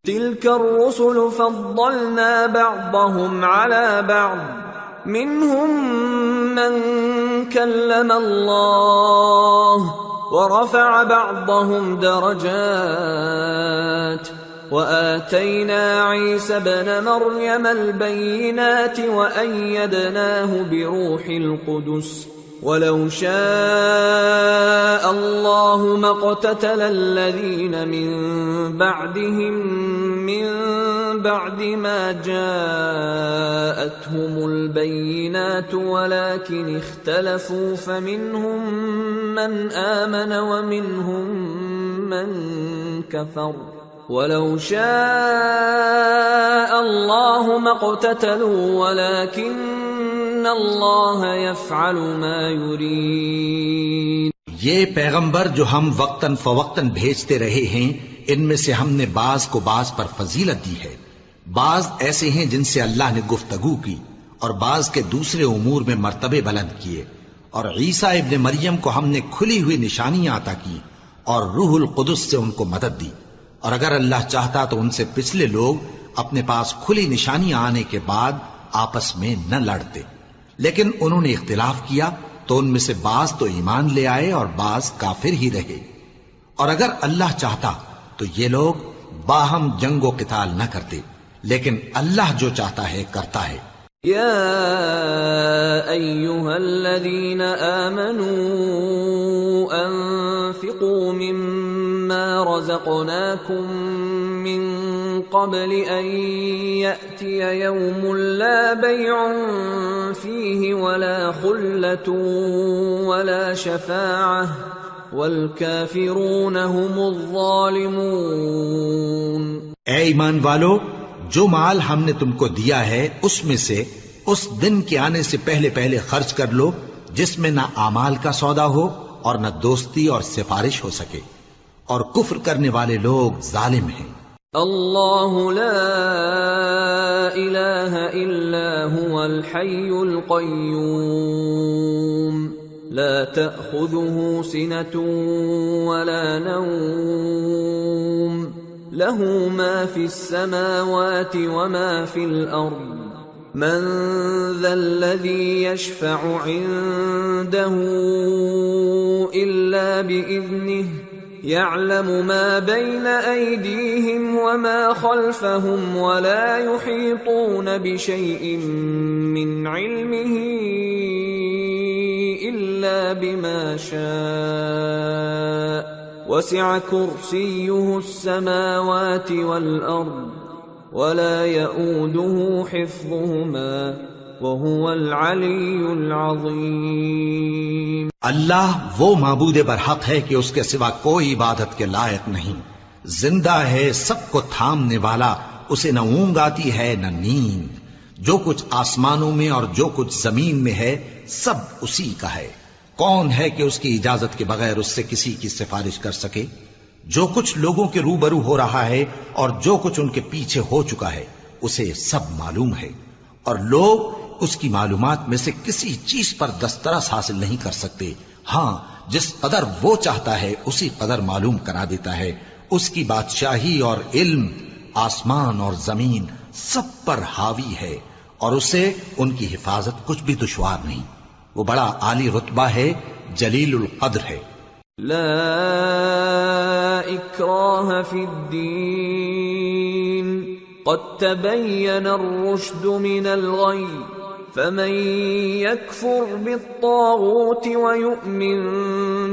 تلك الرسل فضلنا بعضهم على بعض منهم من كلم الله ورفع بعضهم درجات وآتينا عيسى ابن مريم البينات وأيدناه بروح القدس ولو شاء الله ما اقتتل الذين من بعدهم من بعد ما جاءتهم البينات ولكن اختلفوا فمنهم من آمن ومنهم من كفر ولو شاء الله ما اقتتلوا ولكن اللہ یفعل ما یرید۔ یہ پیغمبر جو ہم وقتاً فوقتاً بھیجتے رہے ہیں، ان میں سے ہم نے بعض کو بعض پر فضیلت دی ہے، بعض ایسے ہیں جن سے اللہ نے گفتگو کی اور بعض کے دوسرے امور میں مرتبے بلند کیے، اور عیسیٰ ابن مریم کو ہم نے کھلی ہوئی نشانیاں عطا کی اور روح القدس سے ان کو مدد دی، اور اگر اللہ چاہتا تو ان سے پچھلے لوگ اپنے پاس کھلی نشانیاں آنے کے بعد آپس میں نہ لڑتے، لیکن انہوں نے اختلاف کیا تو ان میں سے بعض تو ایمان لے آئے اور بعض کافر ہی رہے، اور اگر اللہ چاہتا تو یہ لوگ باہم جنگ و قتال نہ کرتے، لیکن اللہ جو چاہتا ہے کرتا ہے۔ یا ایھا الذین آمنوا انفقوا مما رزقناکم من قبل ان یأتی یوم لا بیع فیہ ولا خلة ولا شفاعة والکافرون هم الظالمون۔ اے ایمان والو، جو مال ہم نے تم کو دیا ہے اس میں سے اس دن کے آنے سے پہلے پہلے خرچ کر لو جس میں نہ اعمال کا سودا ہو اور نہ دوستی اور سفارش ہو سکے، اور کفر کرنے والے لوگ ظالم ہیں۔ اللہ لا الہ الا هو الحی القیوم لا تأخذه سنة ولا نوم له ما في السماوات وما في الأرض من ذا الذي يشفع عنده إلا بإذنه يعلم ما بين أيديهم وما خلفهم ولا يحيطون بشيء من علمه إلا بما شاء وسع كرسيه السماوات والأرض ولا يؤوده حفظهما وهو العلی العظیم۔ اللہ وہ معبود برحق ہے کہ اس کے سوا کوئی عبادت کے لائق نہیں، زندہ ہے، سب کو تھامنے والا، اسے نہ اونگ آتی ہے نہ نیند، جو کچھ آسمانوں میں اور جو کچھ زمین میں ہے سب اسی کا ہے۔ کون ہے کہ اس کی اجازت کے بغیر اس سے کسی کی سفارش کر سکے؟ جو کچھ لوگوں کے روبرو ہو رہا ہے اور جو کچھ ان کے پیچھے ہو چکا ہے اسے سب معلوم ہے، اور لوگ اس کی معلومات میں سے کسی چیز پر دسترس حاصل نہیں کر سکتے، ہاں جس قدر وہ چاہتا ہے اسی قدر معلوم کرا دیتا ہے۔ اس کی بادشاہی اور علم آسمان اور زمین سب پر حاوی ہے، اور اسے ان کی حفاظت کچھ بھی دشوار نہیں، وہ بڑا عالی رتبہ ہے، جلیل القدر ہے۔ لا اکراہ فی الدین قد تبین الرشد من الغی فمن يكفر بالطاغوت ويؤمن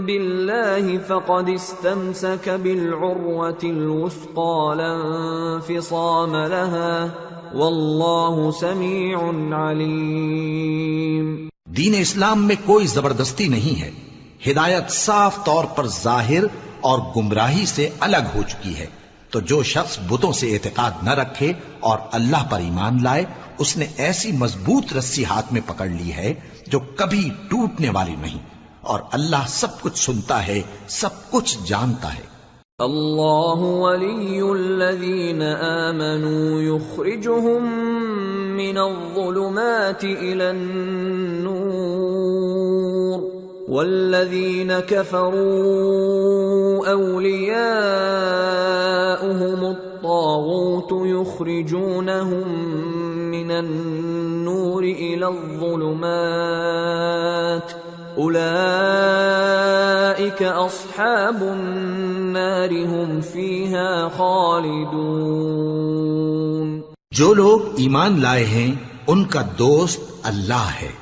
بالله فقد استمسك بالعروة الوثقى لا انفصام لها والله سميع عليم۔ دین اسلام میں کوئی زبردستی نہیں ہے، ہدایت صاف طور پر ظاہر اور گمراہی سے الگ ہو چکی ہے، تو جو شخص بتوں سے اعتقاد نہ رکھے اور اللہ پر ایمان لائے اس نے ایسی مضبوط رسی ہاتھ میں پکڑ لی ہے جو کبھی ٹوٹنے والی نہیں، اور اللہ سب کچھ سنتا ہے، سب کچھ جانتا ہے۔ اللہ ولی الذین آمنوا یخرجهم من الظلمات الى النور والذین کفروا اولیاؤهم الطاغوت يخرجونهم من النور إلى الظلمات أولئك أصحاب النار هم فيها خالدون۔ جو لوگ ایمان لائے ہیں ان کا دوست اللہ ہے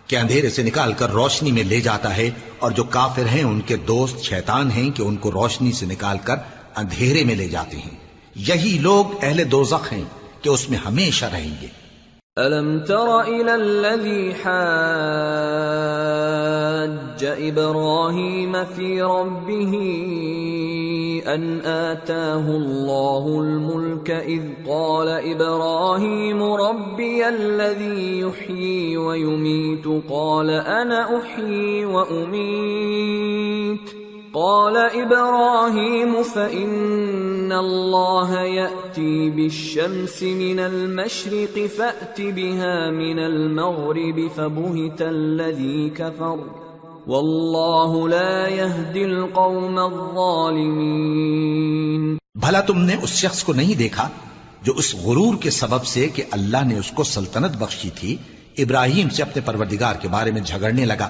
کہ اندھیرے سے نکال کر روشنی میں لے جاتا ہے، اور جو کافر ہیں ان کے دوست شیطان ہیں کہ ان کو روشنی سے نکال کر اندھیرے میں لے جاتے ہیں۔ یہی لوگ اہل دوزخ ہیں کہ اس میں ہمیشہ رہیں گے۔ أَلَمْ تَرَ إِلَى الَّذِي حَاجَّ إِبْرَاهِيمَ فِي رَبِّهِ أَنْ آتَاهُ اللَّهُ الْمُلْكَ إِذْ قَالَ إِبْرَاهِيمُ رَبِّيَ الَّذِي يُحْيِي وَيُمِيتُ قَالَ أَنَا أُحْيِي وَأُمِيتُ قال إبراهيم فإن الله يأتي بالشمس من المشرق فأت بها من المغرب فبهت الذي كفر والله لا يهدي القوم الظالمين۔ بھلا تم نے اس شخص کو نہیں دیکھا جو اس غرور کے سبب سے کہ اللہ نے اس کو سلطنت بخشی تھی، ابراہیم سے اپنے پروردگار کے بارے میں جھگڑنے لگا؟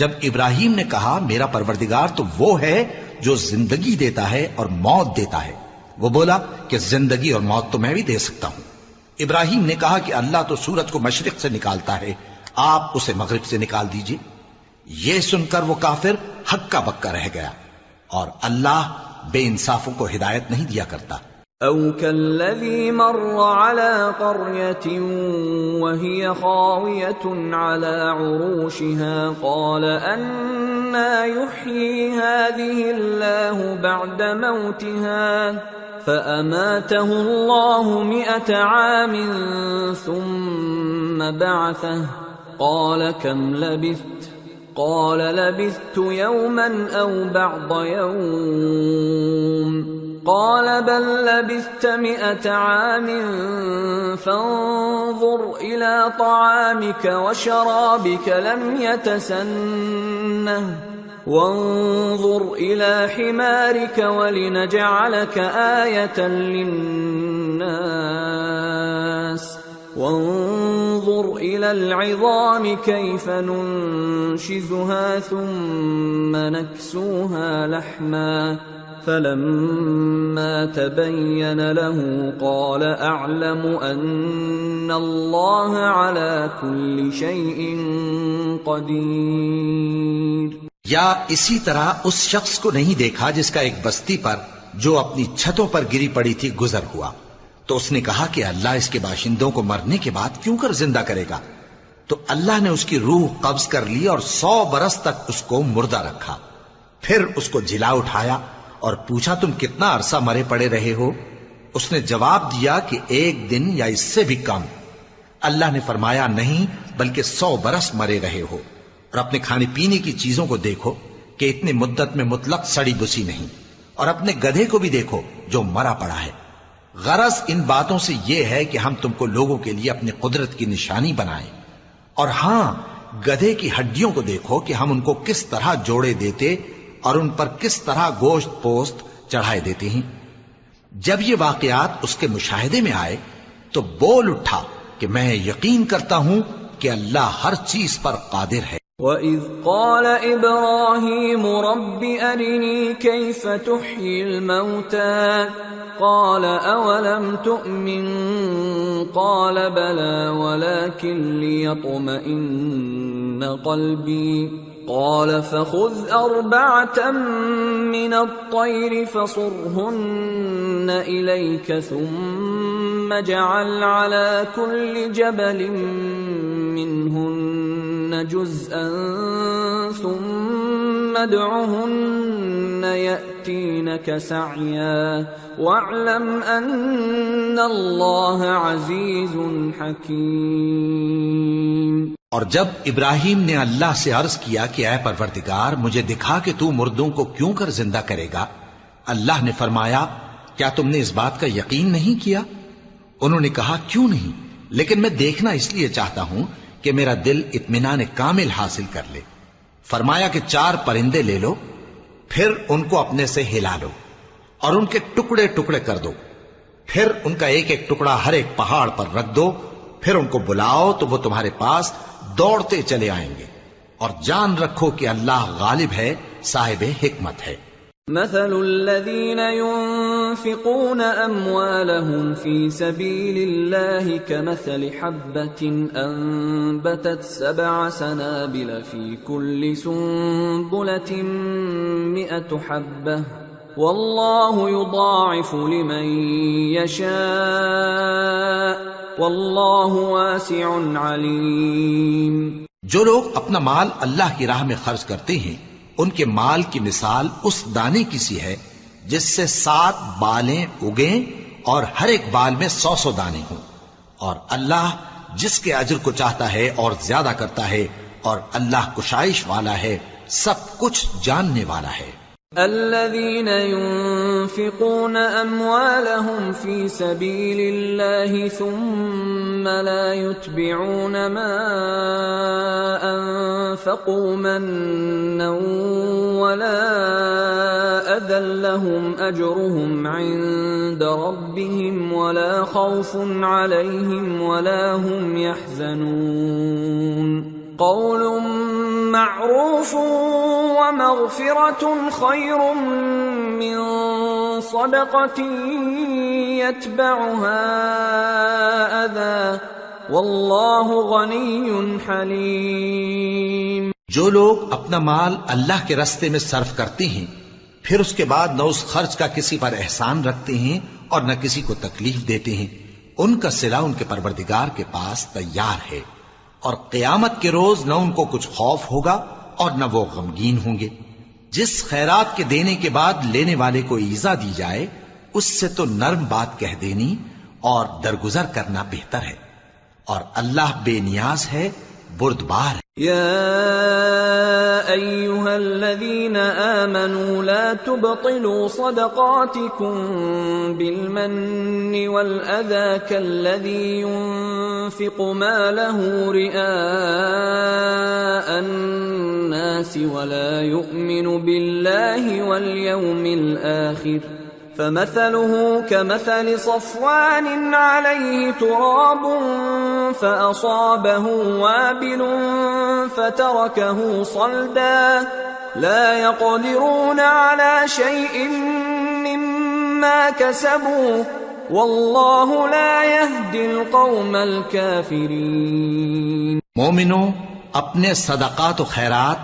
جب ابراہیم نے کہا میرا پروردگار تو وہ ہے جو زندگی دیتا ہے اور موت دیتا ہے، وہ بولا کہ زندگی اور موت تو میں بھی دے سکتا ہوں۔ ابراہیم نے کہا کہ اللہ تو سورج کو مشرق سے نکالتا ہے، آپ اسے مغرب سے نکال دیجئے۔ یہ سن کر وہ کافر ہکا بکا رہ گیا، اور اللہ بے انصافوں کو ہدایت نہیں دیا کرتا۔ أَوْ كَالَّذِي مَرَّ عَلَى قَرْيَةٍ وَهِيَ خَاوِيَةٌ عَلَى عُرُوشِهَا قَالَ أَنَّىٰ يُحْيِي هَٰذِهِ اللَّهُ بَعْدَ مَوْتِهَا فَأَمَاتَهُ اللَّهُ 100 عَامٍ ثُمَّ بَعَثَهُ قَالَ كَمْ لَبِثْتَ قَالَ لَبِثْتُ يَوْمًا أَوْ بَعْضَ يَوْمٍ قال بل لبثت 100 عام فانظر إلى طعامك وشرابك لم يتسنه وانظر إلى حمارك ولنجعلك آية للناس وانظر إلى العظام كيف ننشزها ثم نكسوها لحما فلما تبين له قال أعلم أن الله على كل شيء قدير۔ یا اسی طرح اس شخص کو نہیں دیکھا جس کا ایک بستی پر جو اپنی چھتوں پر گری پڑی تھی گزر ہوا، تو اس نے کہا کہ اللہ اس کے باشندوں کو مرنے کے بعد کیوں کر زندہ کرے گا؟ تو اللہ نے اس کی روح قبض کر لی اور 100 برس تک اس کو مردہ رکھا، پھر اس کو جلا اٹھایا اور پوچھا تم کتنا عرصہ مرے پڑے رہے ہو؟ اس نے جواب دیا کہ 1 دن یا اس سے بھی کم۔ اللہ نے فرمایا نہیں بلکہ 100 برس مرے رہے ہو، اور اپنے کھانے پینے کی چیزوں کو دیکھو کہ اتنی مدت میں مطلق سڑی بسی نہیں، اور اپنے گدھے کو بھی دیکھو جو مرا پڑا ہے۔ غرض ان باتوں سے یہ ہے کہ ہم تم کو لوگوں کے لیے اپنی قدرت کی نشانی بنائیں، اور ہاں گدھے کی ہڈیوں کو دیکھو کہ ہم ان کو کس طرح جوڑے دیتے اور ان پر کس طرح گوشت پوست چڑھائے دیتے ہیں۔ جب یہ واقعات اس کے مشاہدے میں آئے تو بول اٹھا کہ میں یقین کرتا ہوں کہ اللہ ہر چیز پر قادر ہے۔ وَإِذْ قَالَ إِبْرَاهِيمُ رَبِّ أَرِنِي كَيْفَ تُحْيِي الْمَوْتَى قَالَ أَوَلَمْ تُؤْمِنْ قَالَ بَلَى وَلَكِنْ لِيَطْمَئِنَّ قَلْبِي قال فخذ 4 من الطير فصرهن إليك ثم اجعل على كل جبل منهن جزءا ثم ادعهن يأتينك سعيا واعلم أن الله عزيز حكيم۔ اور جب ابراہیم نے اللہ سے عرض کیا کہ اے پروردگار مجھے دکھا کہ تو مردوں کو کیوں کر زندہ کرے گا، اللہ نے فرمایا کیا تم نے اس بات کا یقین نہیں کیا؟ انہوں نے کہا کیوں نہیں، لیکن میں دیکھنا اس لیے چاہتا ہوں کہ میرا دل اطمینان کامل حاصل کر لے۔ فرمایا کہ 4 پرندے لے لو، پھر ان کو اپنے سے ہلا لو اور ان کے ٹکڑے ٹکڑے کر دو، پھر ان کا ایک ایک ٹکڑا ہر ایک پہاڑ پر رکھ دو، پھر ان کو بلاؤ تو وہ تمہارے پاس دوڑتے چلے آئیں گے، اور جان رکھو کہ اللہ غالب ہے، صاحب حکمت ہے۔ مثل الذين ينفقون أموالهم في سبيل الله كمثل حبة أنبتت 7 سنابل في كل سنبلة 100 حبة والله يضاعف لمن يشاء والله واسع عليم۔ جو لوگ اپنا مال اللہ کی راہ میں خرچ کرتے ہیں، ان کے مال کی مثال اس دانے کی سی ہے جس سے 7 بالیں اگیں اور ہر ایک بال میں 100 دانے ہوں، اور اللہ جس کے اجر کو چاہتا ہے اور زیادہ کرتا ہے، اور اللہ کشائش والا ہے، سب کچھ جاننے والا ہے۔ الذين ينفقون أموالهم في سبيل الله ثم لا يتبعون ما أنفقوا منا ولا أذى لهم أجرهم عند ربهم ولا خوف عليهم ولا هم يحزنون قول معروف ومغفرة خير من صدقة يتبعها أذى والله غني حليم۔ جو لوگ اپنا مال اللہ کے راستے میں صرف کرتے ہیں، پھر اس کے بعد نہ اس خرچ کا کسی پر احسان رکھتے ہیں اور نہ کسی کو تکلیف دیتے ہیں، ان کا صلہ ان کے پروردگار کے پاس تیار ہے، اور قیامت کے روز نہ ان کو کچھ خوف ہوگا اور نہ وہ غمگین ہوں گے۔ جس خیرات کے دینے کے بعد لینے والے کو ایذا دی جائے، اس سے تو نرم بات کہہ دینی اور درگزر کرنا بہتر ہے، اور اللہ بے نیاز ہے، بردبار ہے۔ يا أيها الذين آمنوا لا تبطلوا صدقاتكم بالمن والأذى كالذي ينفق ماله رئاء الناس ولا يؤمن بالله واليوم الآخر فمثله كمثل صفوان عليه تراب فأصابه وابل فتركه صلدا لا يقدرون على شيء مما كسبوا والله لا يهدي القوم الكافرين۔ مومنوں، اپنے صدقات و خیرات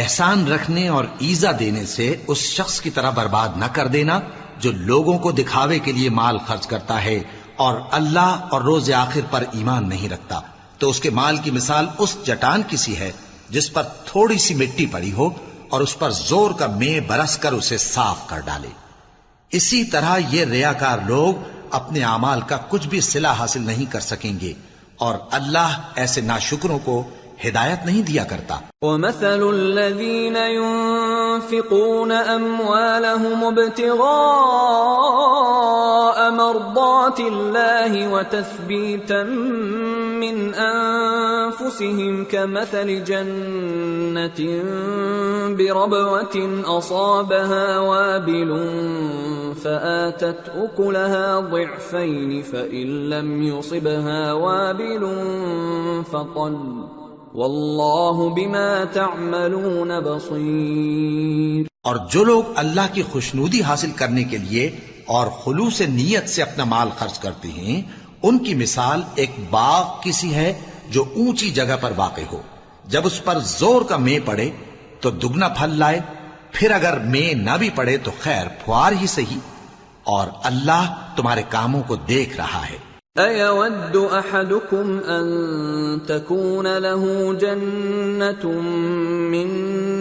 احسان رکھنے اور ایذا دینے سے اس شخص کی طرح برباد نہ کر دینا جو لوگوں کو دکھاوے کے لیے مال خرچ کرتا ہے اور اللہ اور روز آخر پر ایمان نہیں رکھتا، تو اس کے مال کی مثال اس چٹان کی سی ہے جس پر تھوڑی سی مٹی پڑی ہو اور اس پر زور کا مے برس کر اسے صاف کر ڈالے۔ اسی طرح یہ ریاکار لوگ اپنے اعمال کا کچھ بھی صلہ حاصل نہیں کر سکیں گے، اور اللہ ایسے ناشکروں کو ہدایت نہیں دیا کرتا۔ وَمَثَلُ الَّذِينَ يُنفِقُونَ أَمْوَالَهُمُ ابْتِغَاءَ مَرْضَاتِ اللَّهِ وَتَثْبِيتًا مِّنْ أَنفُسِهِمْ كَمَثَلِ جَنَّةٍ بِرَبْوَةٍ أَصَابَهَا وَابِلٌ فَآتَتْ أُكُلَهَا ضِعْفَيْنِ فَإِن لَّمْ يُصِبْهَا وَابِلٌ فَطَلٌّ واللہ بما تعملون بصیر۔ اور جو لوگ اللہ کی خوشنودی حاصل کرنے کے لیے اور خلوص نیت سے اپنا مال خرچ کرتے ہیں، ان کی مثال ایک باغ کی سی ہے جو اونچی جگہ پر واقع ہو، جب اس پر زور کا مے پڑے تو دگنا پھل لائے، پھر اگر مے نہ بھی پڑے تو خیر پھوار ہی صحیح، اور اللہ تمہارے کاموں کو دیکھ رہا ہے۔ أَيَوَدُّ أَحَدُكُمْ أَن تَكُونَ لَهُ جَنَّةٌ مِّن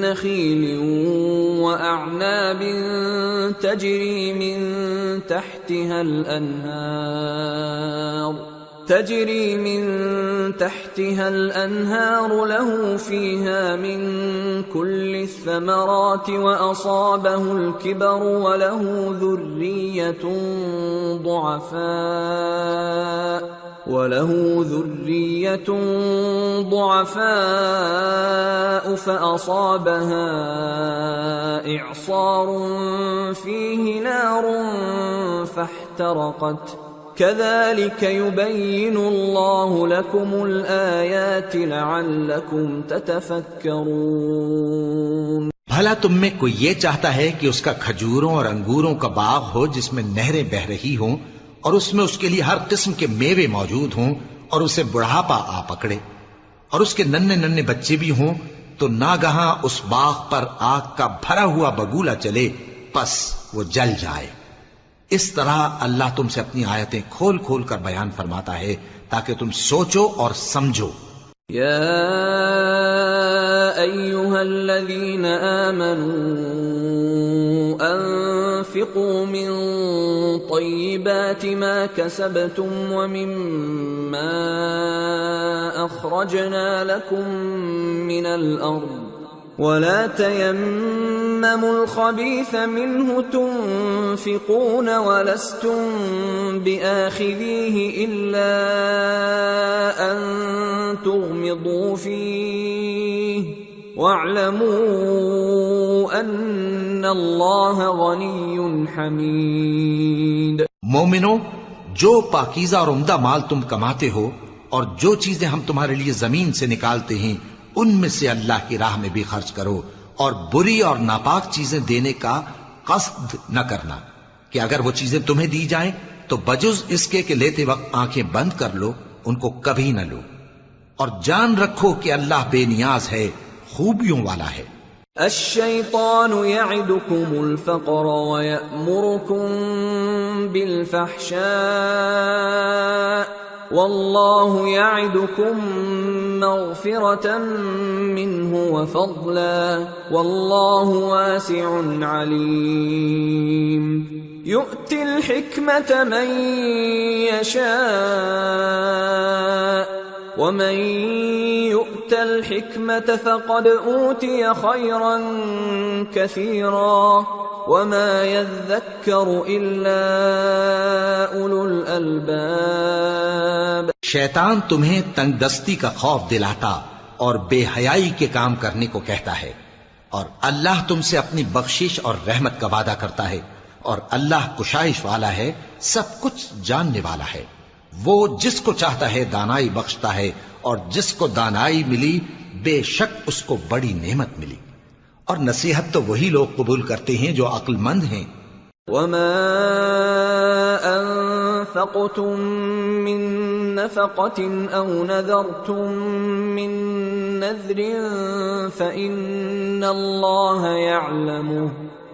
نَّخِيلٍ وَأَعْنَابٍ تَجْرِي مِن تحتها الأنهار له فيها من كل الثمرات وأصابه الكبر وله ذرية ضعفاء فأصابها إعصار فيه نار فاحترقت فاحترقت كذلك يبين الله لكم الآيات لعلكم تتفكرون۔ بھلا تم میں کوئی یہ چاہتا ہے کہ اس کا کھجوروں اور انگوروں کا باغ ہو جس میں نہریں بہہ رہی ہوں اور اس میں اس کے لیے ہر قسم کے میوے موجود ہوں اور اسے بڑھاپا آ پکڑے اور اس کے ننھے ننھے بچے بھی ہوں تو ناگہاں اس باغ پر آگ کا بھرا ہوا بگولا چلے پس وہ جل جائے۔ اس طرح اللہ تم سے اپنی آیتیں کھول کھول کر بیان فرماتا ہے تاکہ تم سوچو اور سمجھو۔ يا أيها الذين آمنوا أنفقوا من طيبات ما كسبتم ومما أخرجنا لكم من الأرض ولا تيمموا الخبيث منه تنفقون ولستم بآخذيه إلا أن تغمضوا فيه واعلموا أن الله غني حميد۔ مومنو، جو پاکیزہ اور عمدہ مال تم کماتے ہو اور جو چیزیں ہم تمہارے لیے زمین سے نکالتے ہیں ان میں سے اللہ کی راہ میں بھی خرچ کرو اور بری اور ناپاک چیزیں دینے کا قصد نہ کرنا کہ اگر وہ چیزیں تمہیں دی جائیں تو بجز اس کے کہ لیتے وقت آنکھیں بند کر لو ان کو کبھی نہ لو، اور جان رکھو کہ اللہ بے نیاز ہے، خوبیوں والا ہے۔ الشیطان یعدکم الفقر ویأمرکم بالفحشاء واللہ یعدکم مغفرة منه وفضلا واللہ واسع علیم۔ یؤتی الحکمة من یشاء ومن يؤت الحكمة فقد أوتي خيرا كثيرا وما يذكر إلا أولو الألباب۔ شیطان تمہیں تنگ دستی کا خوف دلاتا اور بے حیائی کے کام کرنے کو کہتا ہے، اور اللہ تم سے اپنی بخشش اور رحمت کا وعدہ کرتا ہے، اور اللہ کشائش والا ہے، سب کچھ جاننے والا ہے۔ وہ جس کو چاہتا ہے دانائی بخشتا ہے، اور جس کو دانائی ملی بے شک اس کو بڑی نعمت ملی، اور نصیحت تو وہی لوگ قبول کرتے ہیں جو عقل مند ہیں۔ وما انفقتم من نفقة او نذرتم من نذر فإن الله يعلمه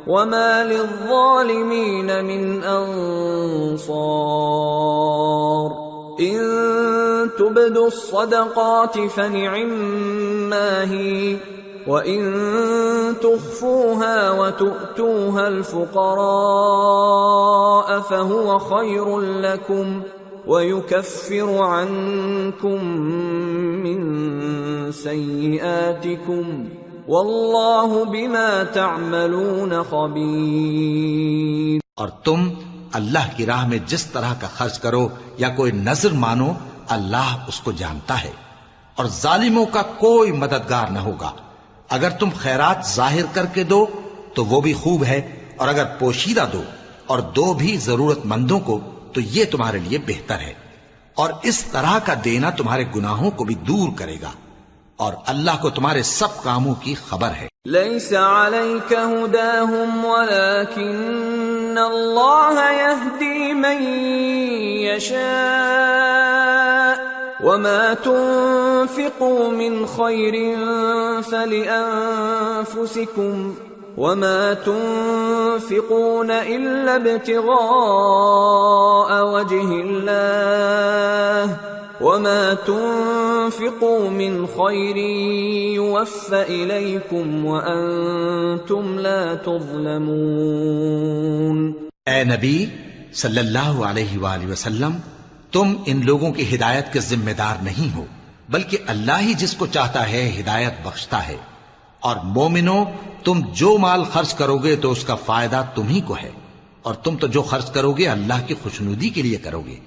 وما للظالمين من انصار۔ ان تبدوا الصدقات فنعما هي وان تخفوها وتؤتوها الفقراء فهو خير لكم ويكفر عنكم من سيئاتكم واللہ بما تعملون خبیر۔ اور تم اللہ کی راہ میں جس طرح کا خرچ کرو یا کوئی نذر مانو اللہ اس کو جانتا ہے، اور ظالموں کا کوئی مددگار نہ ہوگا۔ اگر تم خیرات ظاہر کر کے دو تو وہ بھی خوب ہے، اور اگر پوشیدہ دو اور دو بھی ضرورت مندوں کو تو یہ تمہارے لیے بہتر ہے، اور اس طرح کا دینا تمہارے گناہوں کو بھی دور کرے گا، اور اللہ کو تمہارے سب کاموں کی خبر ہے۔ لیس علیک ہداہم ولکن اللہ یہدی من یشاء وما تنفقوا من خیر فلأنفسکم وما تنفقون الا ابتغاء وجہ اللہ وما تنفقوا من خير يوفى إليكم وأنتم لا تظلمون۔ اے نبی صلی اللہ علیہ وآلہ وسلم، تم ان لوگوں کی ہدایت کے ذمہ دار نہیں ہو، بلکہ اللہ ہی جس کو چاہتا ہے ہدایت بخشتا ہے۔ اور مومنو، تم جو مال خرچ کرو گے تو اس کا فائدہ تم ہی کو ہے، اور تم تو جو خرچ کرو گے اللہ کی خوشنودی کے لیے کرو گے،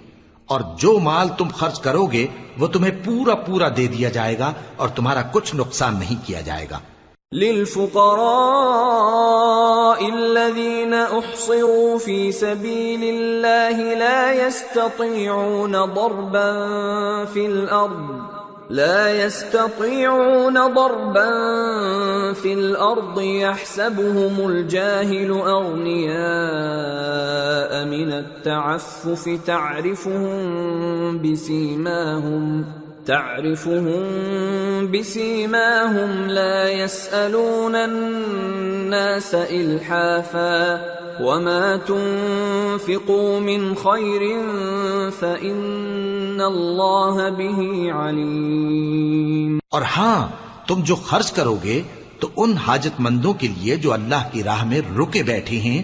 اور جو مال تم خرچ کرو گے وہ تمہیں پورا پورا دے دیا جائے گا اور تمہارا کچھ نقصان نہیں کیا جائے گا۔ للفقراء الذين احصروا في سبيل الله لا يستطيعون ضربا في الأرض يحسبهم الجاهل أغنياء من التعفف تعرفهم بسيماهم لا يسألون الناس إلحافا وما تنفقوا من خير فإن الله به عليم۔ اور ہاں تم جو خرچ کرو گے تو ان حاجت مندوں کے لیے جو اللہ کی راہ میں رکے بیٹھے ہیں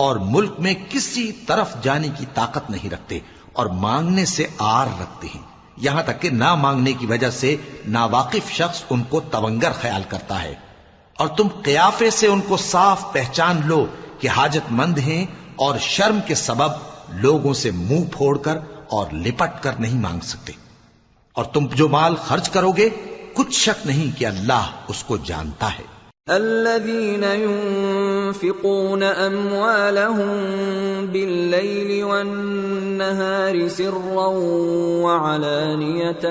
اور ملک میں کسی طرف جانے کی طاقت نہیں رکھتے اور مانگنے سے آر رکھتے ہیں، یہاں تک کہ نہ مانگنے کی وجہ سے ناواقف شخص ان کو تونگر خیال کرتا ہے، اور تم قیافے سے ان کو صاف پہچان لو کہ حاجت مند ہیں اور شرم کے سبب لوگوں سے منہ پھوڑ کر اور لپٹ کر نہیں مانگ سکتے۔ اور تم جو مال خرچ کرو گے کچھ شک نہیں کہ اللہ اس کو جانتا ہے۔ الذين ينفقون أموالهم بالليل والنهار سرا وعلانية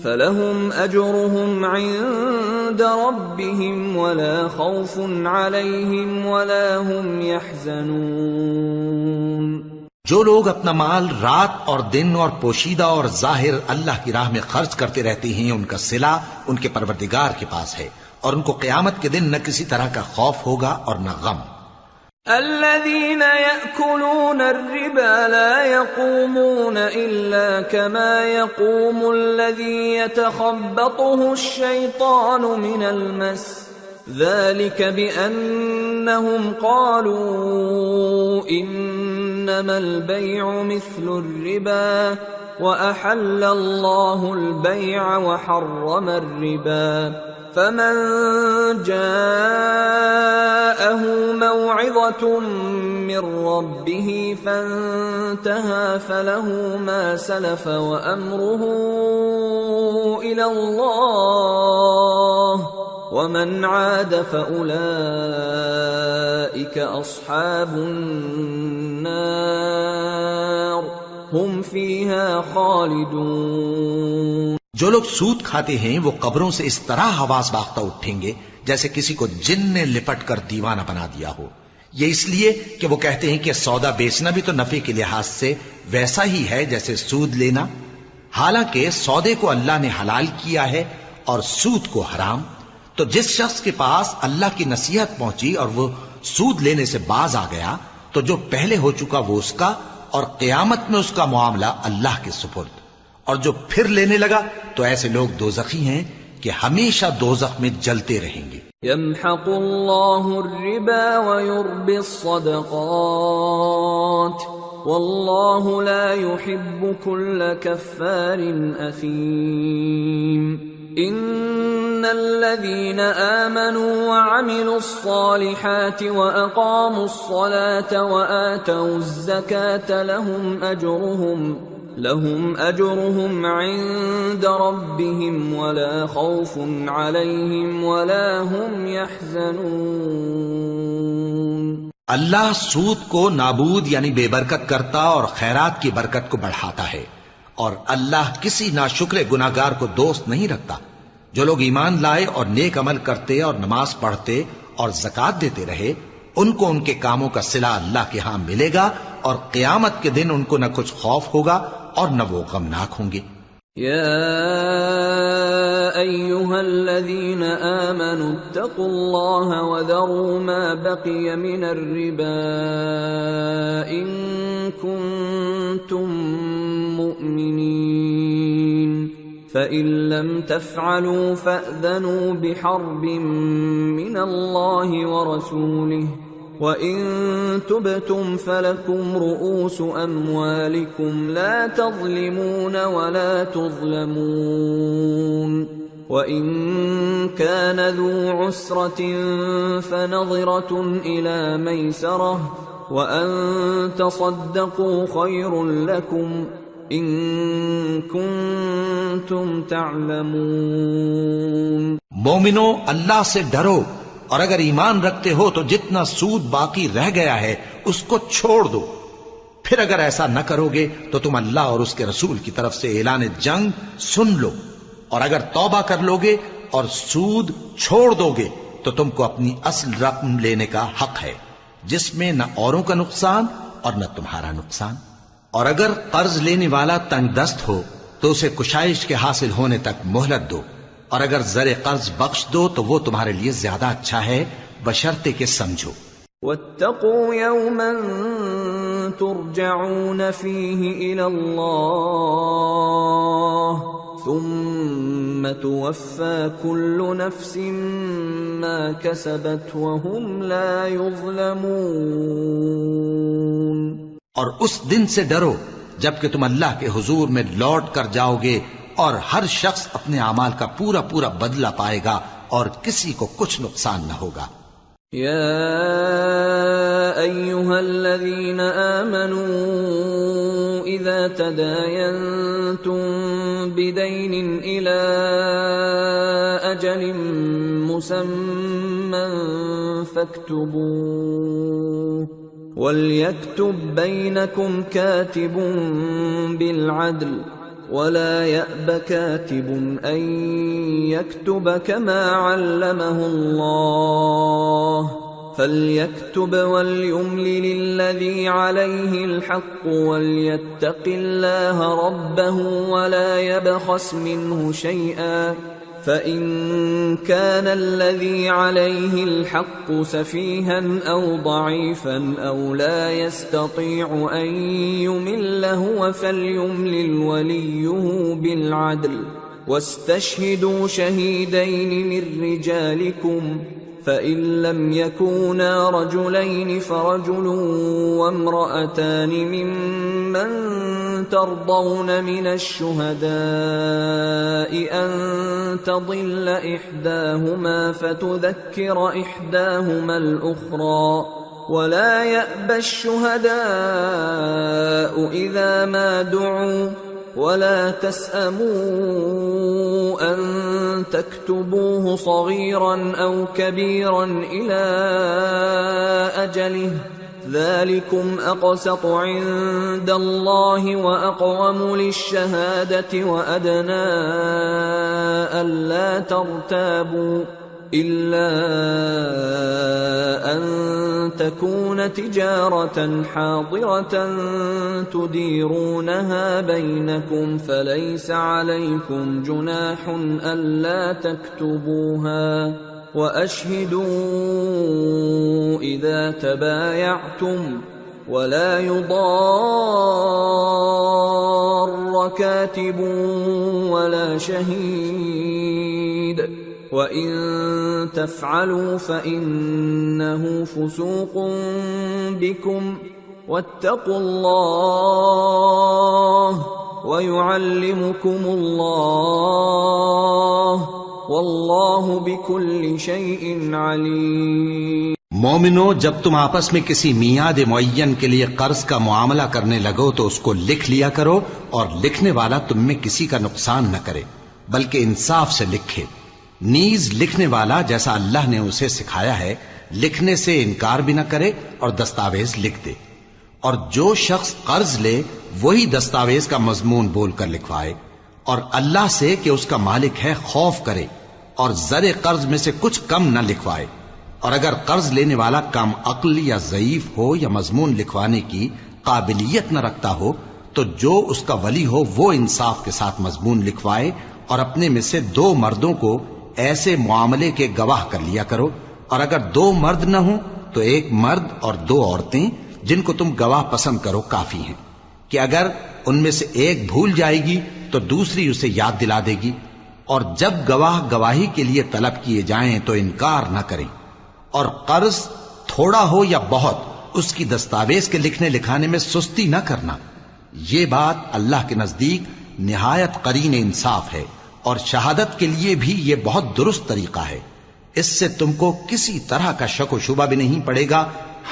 فلهم أجرهم عند ربهم ولا خوف عليهم ولا هم يحزنون۔ جو لوگ اپنا مال رات اور دن اور پوشیدہ اور ظاہر اللہ کی راہ میں خرچ کرتے رہتے ہیں، ان کا صلہ ان کے پروردگار کے پاس ہے، اور ان کو قیامت کے دن نہ کسی طرح کا خوف ہوگا اور نہ غم۔ الذين يأكلون الربا لا يقومون إلا كما يقوم الذي يتخبطه الشيطان من المس، ذلك بأنهم قالوا إنما البيع مثل الربا وأحل الله البيع وحرم الربا، فمن جاءه موعظة من ربه فانتهى فله ما سلف وأمره إلى الله ومن عاد فأولئك أصحاب النار هم فيها خالدون۔ جو لوگ سود کھاتے ہیں وہ قبروں سے اس طرح حواس باختہ اٹھیں گے جیسے کسی کو جن نے لپٹ کر دیوانہ بنا دیا ہو، یہ اس لیے کہ وہ کہتے ہیں کہ سودا بیچنا بھی تو نفع کے لحاظ سے ویسا ہی ہے جیسے سود لینا، حالانکہ سودے کو اللہ نے حلال کیا ہے اور سود کو حرام۔ تو جس شخص کے پاس اللہ کی نصیحت پہنچی اور وہ سود لینے سے باز آ گیا تو جو پہلے ہو چکا وہ اس کا، اور قیامت میں اس کا معاملہ اللہ کے سپرد۔ اور جو پھر لینے لگا تو ایسے لوگ دوزخی ہیں کہ ہمیشہ دوزخ میں جلتے رہیں گے۔ يمحق الله الربا ويربي الصدقات والله لا يحب كل كفار أثيم۔ إن الذين آمنوا وعملوا الصالحات وأقاموا الصلاة وآتوا الزكاة لهم أجرهم عند ربهم ولا خوف عليهم ولا هم يحزنون۔ اللہ سود کو نابود یعنی بے برکت کرتا اور خیرات کی برکت کو بڑھاتا ہے، اور اللہ کسی ناشکر گناہگار کو دوست نہیں رکھتا۔ جو لوگ ایمان لائے اور نیک عمل کرتے اور نماز پڑھتے اور زکوٰۃ دیتے رہے، ان کو ان کے کاموں کا صلہ اللہ کے ہاں ملے گا، اور قیامت کے دن ان کو نہ کچھ خوف ہوگا اور نہ وہ غمناک ہوں گے۔ يا أيها الذين آمنوا اتقوا الله وذروا ما بقي من الربا إن كنتم مؤمنين فإن لم تفعلوا فأذنوا بحرب من الله ورسوله وَإِن تُبْتُمْ فَلَكُمْ رُؤُوسُ أَمْوَالِكُمْ لَا تَظْلِمُونَ وَلَا تُظْلَمُونَ وَإِن كَانَ ذُو عُسْرَةٍ فَنَظِرَةٌ إِلَى مَيْسَرَةٍ وَأَن تَصَدَّقُوا خَيْرٌ لَكُمْ إن كنتم تعلمون۔ مومنو، اللہ سے ڈرو، اور اگر ایمان رکھتے ہو تو جتنا سود باقی رہ گیا ہے اس کو چھوڑ دو۔ پھر اگر ایسا نہ کرو گے تو تم اللہ اور اس کے رسول کی طرف سے اعلان جنگ سن لو، اور اگر توبہ کر لو گے اور سود چھوڑ دو گے تو تم کو اپنی اصل رقم لینے کا حق ہے، جس میں نہ اوروں کا نقصان اور نہ تمہارا نقصان۔ اور اگر قرض لینے والا تنگ دست ہو تو اسے کشائش کے حاصل ہونے تک مہلت دو، اور اگر زر قرض بخش دو تو وہ تمہارے لیے زیادہ اچھا ہے، بشرطے کہ سمجھو۔ واتقوا يوما ترجعون فيه إلى الله ثم توفى كل نفس ما كسبت وهم لا يظلمون۔ اور اس دن سے ڈرو جبکہ تم اللہ کے حضور میں لوٹ کر جاؤ گے، اور ہر شخص اپنے اعمال کا پورا پورا بدلہ پائے گا اور کسی کو کچھ نقصان نہ ہوگا۔ یا ایھا الذین آمنوا اذا تداینتم بدین الی اجل مسمى فاکتبوه وَلْيَكْتُبْ بَيْنَكُمْ كَاتِبٌ بِالْعَدْلِ وَلَا يَأْبَ كَاتِبٌ أَن يَكْتُبَ كَمَا عَلَّمَهُ اللَّهُ فَلْيَكْتُبْ وَلْيُمْلِلِ الَّذِي عَلَيْهِ الْحَقُّ وَلْيَتَّقِ اللَّهَ رَبَّهُ وَلَا يَبْخَسْ مِنْهُ شَيْئًا فَإِن كَانَ الَّذِي عَلَيْهِ الْحَقُّ سَفِيهًا أَوْ ضَعِيفًا أَوْ لَا يَسْتَطِيعُ أَن يُمِلَّ هُوَ فَلْيُمْلِلْ وَلِيُّهُ بِالْعَدْلِ وَاسْتَشْهِدُوا شَهِيدَيْنِ مِنْ رِجَالِكُمْ فَإِن لَّمْ يَكُونَا رَجُلَيْنِ فَرَجُلٌ وَامْرَأَتَانِ مِمَّن تَرْضَوْنَ مِنَ الشُّهَدَاءِ أَن تَضِلَّ إِحْدَاهُمَا فَتُذَكِّرَ إِحْدَاهُمَا الْأُخْرَى وَلَا يَأْبَ الشُّهَدَاءُ إِذَا مَا دُعُوا وَلَا تَسْأَمُوا أَن تَكْتُبُوهُ صَغِيرًا أَوْ كَبِيرًا إِلَى أَجَلِهِ ذَلِكُمْ أَقْسَطُ عِندَ اللَّهِ وَأَقْوَمُ لِلشَّهَادَةِ وَأَدْنَى أَلَّا تَرْتَابُوا إِلَّا أَن تَكُونَ تِجَارَةً حَاضِرَةً تُدِيرُونَهَا بَيْنَكُمْ فَلَيْسَ عَلَيْكُمْ جُنَاحٌ أَلَّا تَكْتُبُوهَا وَأَشْهِدُوا إِذَا تَبَايَعْتُمْ وَلَا يُضَارَّ كَاتِبٌ وَلَا شَهِيدٌ وَإِن تَفْعَلُوا فَإِنَّهُ فُسُوقٌ بِكُمْ وَاتَّقُوا اللَّهَ وَيُعَلِّمُكُمُ اللَّهُ وَاللَّهُ بِكُلِّ شَيْءٍ عَلِيمٌ۔ مومنو، جب تم آپس میں کسی میعاد معین کے لیے قرض کا معاملہ کرنے لگو تو اس کو لکھ لیا کرو، اور لکھنے والا تم میں کسی کا نقصان نہ کرے بلکہ انصاف سے لکھے۔ نیز لکھنے والا جیسا اللہ نے اسے سکھایا ہے لکھنے سے انکار بھی نہ کرے اور دستاویز لکھ دے، اور جو شخص قرض لے وہی دستاویز کا مضمون بول کر لکھوائے، اور اللہ سے کہ اس کا مالک ہے خوف کرے، اور زر قرض میں سے کچھ کم نہ لکھوائے۔ اور اگر قرض لینے والا کم عقل یا ضعیف ہو یا مضمون لکھوانے کی قابلیت نہ رکھتا ہو تو جو اس کا ولی ہو وہ انصاف کے ساتھ مضمون لکھوائے، اور اپنے میں سے 2 مردوں کو ایسے معاملے کے گواہ کر لیا کرو، اور اگر 2 مرد نہ ہوں تو 1 مرد اور 2 عورتیں جن کو تم گواہ پسند کرو کافی ہیں، کہ اگر ان میں سے ایک بھول جائے گی تو دوسری اسے یاد دلا دے گی، اور جب گواہ گواہی کے لیے طلب کیے جائیں تو انکار نہ کریں، اور قرض تھوڑا ہو یا بہت اس کی دستاویز کے لکھنے لکھانے میں سستی نہ کرنا۔ یہ بات اللہ کے نزدیک نہایت قرین انصاف ہے، اور شہادت کے لیے بھی یہ بہت درست طریقہ ہے، اس سے تم کو کسی طرح کا شک و شبہ بھی نہیں پڑے گا۔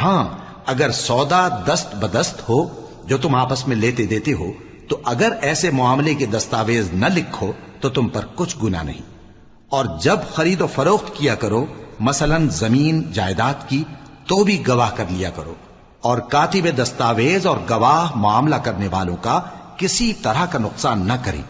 ہاں، اگر سودا دست بدست ہو جو تم آپس میں لیتے دیتے ہو تو اگر ایسے معاملے کے دستاویز نہ لکھو تو تم پر کچھ گناہ نہیں. اور جب خرید و فروخت کیا کرو مثلا زمین جائیداد کی تو بھی گواہ کر لیا کرو، اور کاتب دستاویز اور گواہ معاملہ کرنے والوں کا کسی طرح کا نقصان نہ کریں.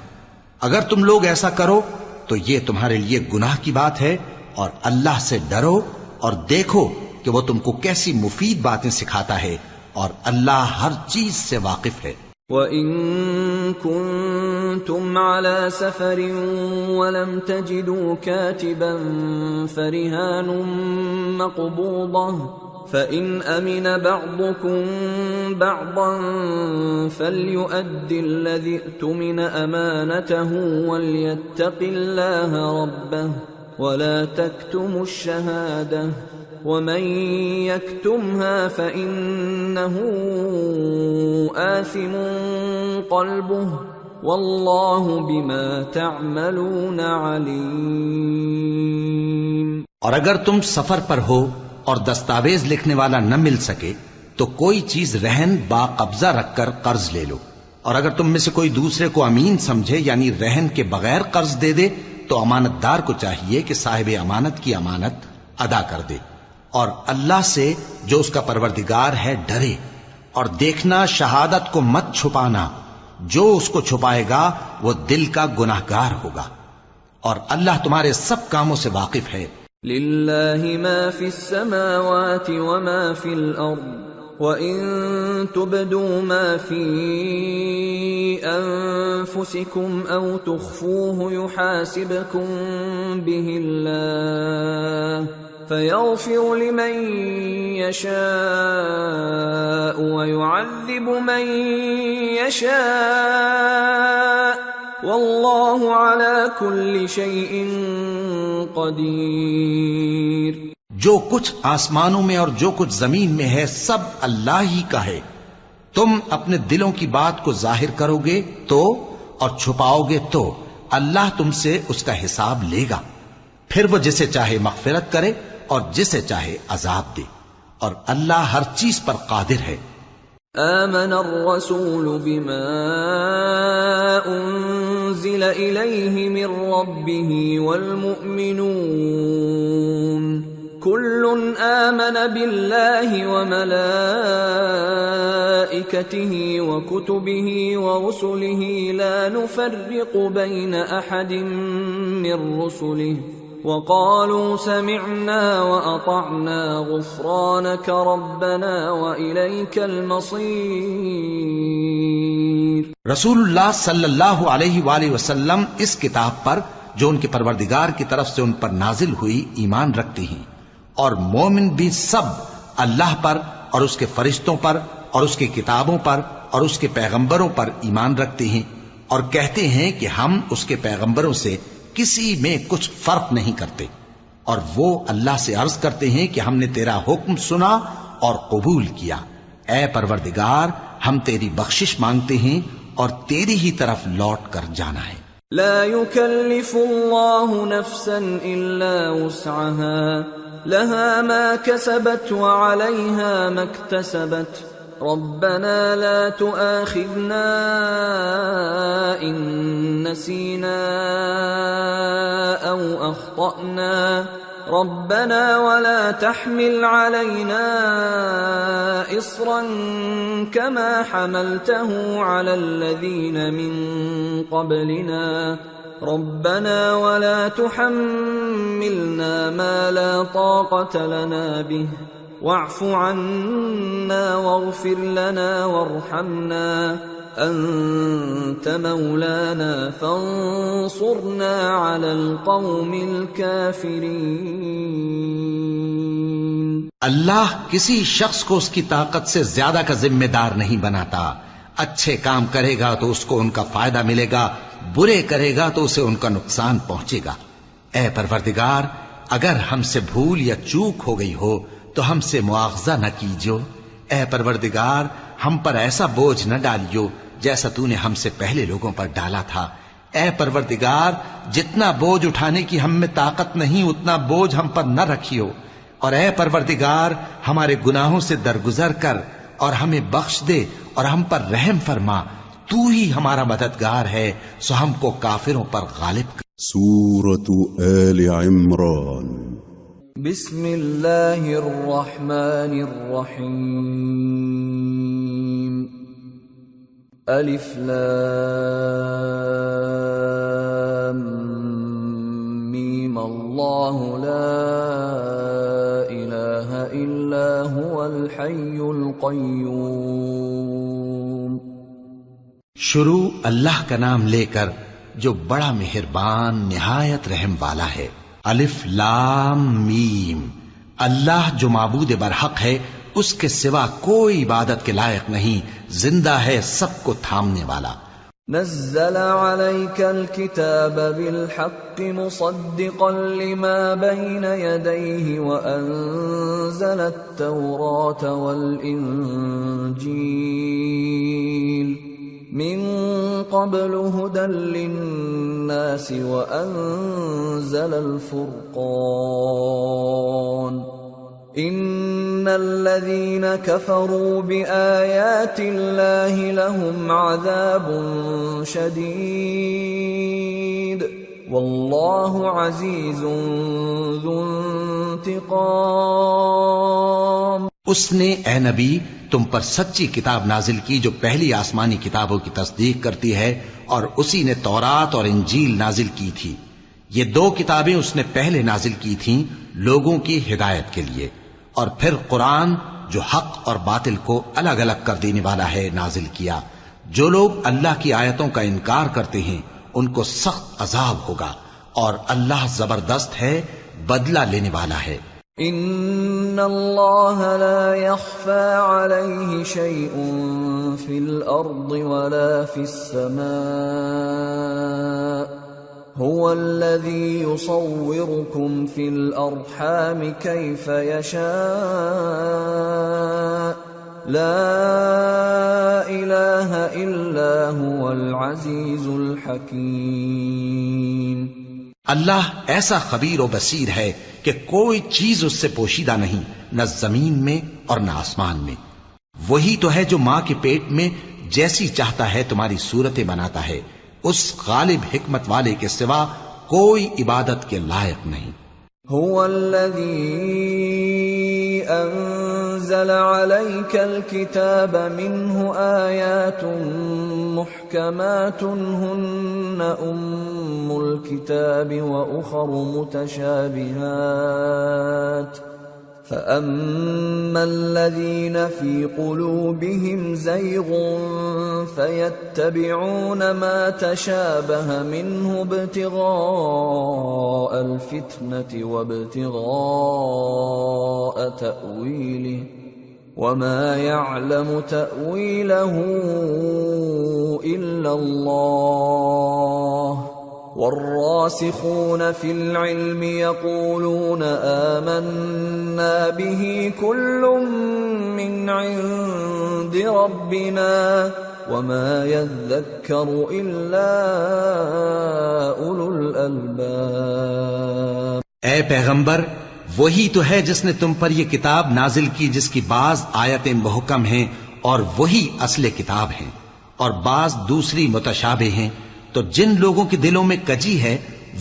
اگر تم لوگ ایسا کرو تو یہ تمہارے لیے گناہ کی بات ہے، اور اللہ سے ڈرو اور دیکھو کہ وہ تم کو کیسی مفید باتیں سکھاتا ہے، اور اللہ ہر چیز سے واقف ہے. وَإِن كُنتُمْ عَلَى سَفَرٍ وَلَمْ تَجِدُوا كَاتِبًا فَرِهَانٌ مَّقْبُوضَةٌ فَإِنْ أَمِنَ بَعْضُكُمْ بَعْضًا فَلْيُؤَدِّ الَّذِي اؤْتُمِنَ أَمَانَتَهُ وَلْيَتَّقِ اللَّهَ رَبَّهُ وَلَا تَكْتُمُوا الشَّهَادَةَ وَمَن يَكْتُمْهَا فَإِنَّهُ آثِمٌ قَلْبُهُ وَاللَّهُ بِمَا تَعْمَلُونَ عَلِيمٌ. اور اگر تم سفر پر ہو اور دستاویز لکھنے والا نہ مل سکے تو کوئی چیز رہن با قبضہ رکھ کر قرض لے لو، اور اگر تم میں سے کوئی دوسرے کو امین سمجھے یعنی رہن کے بغیر قرض دے دے تو امانت دار کو چاہیے کہ صاحب امانت کی امانت ادا کر دے، اور اللہ سے جو اس کا پروردگار ہے ڈرے، اور دیکھنا شہادت کو مت چھپانا، جو اس کو چھپائے گا وہ دل کا گناہگار ہوگا، اور اللہ تمہارے سب کاموں سے واقف ہے. لِلَّهِ مَا فِي السَّمَاوَاتِ وَمَا فِي الْأَرْضِ وَإِن تُبْدُوا مَا فِي أَنفُسِكُمْ أَوْ تُخْفُوهُ يُحَاسِبْكُم بِهِ اللَّهُ فَيَغْفِرُ لِمَن يَشَاءُ وَيُعَذِّبُ مَن يَشَاءُ وَاللَّهُ عَلَى كُلِّ شَيْءٍ قَدِيرٌ. جو کچھ آسمانوں میں اور جو کچھ زمین میں ہے سب اللہ ہی کا ہے. تم اپنے دلوں کی بات کو ظاہر کرو گے تو اور چھپاؤ گے تو اللہ تم سے اس کا حساب لے گا، پھر وہ جسے چاہے مغفرت کرے اور جسے چاہے عذاب دے، اور اللہ ہر چیز پر قادر ہے. آمن الرسول بما انزل الیہ من ربہ والمؤمنون كل آمن بالله وملائكته وكتبه ورسله لا نفرق بين أحد من رسله وقالوا سمعنا وأطعنا غفرانك ربنا وإليك المصير. رسول اللہ صلی اللہ علیہ وآلہ وسلم اس کتاب پر جو ان کے پروردگار کی طرف سے ان پر نازل ہوئی ایمان رکھتے ہیں، اور مومن بھی سب اللہ پر اور اس کے فرشتوں پر اور اس کی کتابوں پر اور اس کے پیغمبروں پر ایمان رکھتے ہیں، اور کہتے ہیں کہ ہم اس کے پیغمبروں سے کسی میں کچھ فرق نہیں کرتے، اور وہ اللہ سے عرض کرتے ہیں کہ ہم نے تیرا حکم سنا اور قبول کیا. اے پروردگار ہم تیری بخشش مانگتے ہیں اور تیری ہی طرف لوٹ کر جانا ہے. لا يكلف الله نفسا الا وسعها لها ما كسبت وعليها ما اكتسبت ربنا لا تؤاخذنا إن نسينا أو أخطأنا ربنا ولا تحمل علينا إصرا كما حملته على الذين من قبلنا ربنا ولا تحملنا ما لا طاقة لنا به واعف عنا واغفر لنا وارحمنا أنت مولانا فانصرنا على القوم الكافرين. اللہ کسی شخص کو اس کی طاقت سے زیادہ کا ذمہ دار نہیں بناتا. اچھے کام کرے گا تو اس کو ان کا فائدہ ملے گا، برے کرے گا تو اسے ان کا نقصان پہنچے گا. اے پروردگار اگر ہم سے بھول یا چوک ہو گئی ہو تو ہم سے مواخذہ نہ کیجو. اے پروردگار ہم پر ایسا بوجھ نہ ڈالیو جیسا تو نے ہم سے پہلے لوگوں پر ڈالا تھا. اے پروردگار جتنا بوجھ اٹھانے کی ہم میں طاقت نہیں اتنا بوجھ ہم پر نہ رکھیو، اور اے پروردگار ہمارے گناہوں سے درگزر کر اور ہمیں بخش دے اور ہم پر رحم فرما، تو ہی ہمارا مددگار ہے، سو ہم کو کافروں پر غالب کر۔ سورة آل عمران۔ بسم اللہ الرحمن الرحیم۔ الف لام میم اللہ لا الہ الا هو الحی القیوم۔ شروع اللہ کا نام لے کر جو بڑا مہربان نہایت رحم والا ہے۔ الف لام میم، اللہ جو معبود برحق ہے، اس کے سوا کوئی عبادت کے لائق نہیں، زندہ ہے، سب کو تھامنے والا۔ نزل عليك الكتاب بالحق مصدقا لما بين يديه وأنزل التوراة والإنجيل من قبل هدى للناس وأنزل الفرقان إن الذين كفروا بآيات الله لهم عذاب شديد والله عزيز ذو انتقام۔ اس نے اے نبی تم پر سچی کتاب نازل کی جو پہلی آسمانی کتابوں کی تصدیق کرتی ہے، اور اسی نے تورات اور انجیل نازل کی تھی۔ یہ دو کتابیں اس نے پہلے نازل کی تھیں لوگوں کی ہدایت کے لیے، اور پھر قرآن جو حق اور باطل کو الگ الگ کر دینے والا ہے نازل کیا۔ جو لوگ اللہ کی آیتوں کا انکار کرتے ہیں ان کو سخت عذاب ہوگا، اور اللہ زبردست ہے، بدلہ لینے والا ہے۔ ان اللہ لا يخفى عليه شيء في الارض ولا في السماء هو الذي يصوركم في الارحام كيف يشاء لا اله الا هو العزيز الحكيم۔ اللہ ایسا خبیر و بصیر ہے کہ کوئی چیز اس سے پوشیدہ نہیں، نہ زمین میں اور نہ آسمان میں۔ وہی تو ہے جو ماں کے پیٹ میں جیسی چاہتا ہے تمہاری صورتیں بناتا ہے، اس غالب حکمت والے کے سوا کوئی عبادت کے لائق نہیں۔ هو الذي انزل عليك الكتاب منه آيات محكمات هن ام الكتاب واخر متشابهات فأما الذين في قلوبهم زيغ فيتبعون ما تشابه منه ابتغاء الفتنة وابتغاء تأويله وما يعلم تأويله إلا الله والراسخون في العلم يقولون آمنا به كل من عند ربنا وما يذكر إلا أولو الألباب۔ اے پیغمبر، وہی تو ہے جس نے تم پر یہ کتاب نازل کی جس کی بعض آیتیں محکم ہیں اور وہی اصل کتاب ہیں، اور بعض دوسری متشابہ ہیں، تو جن لوگوں کے دلوں میں کجی ہے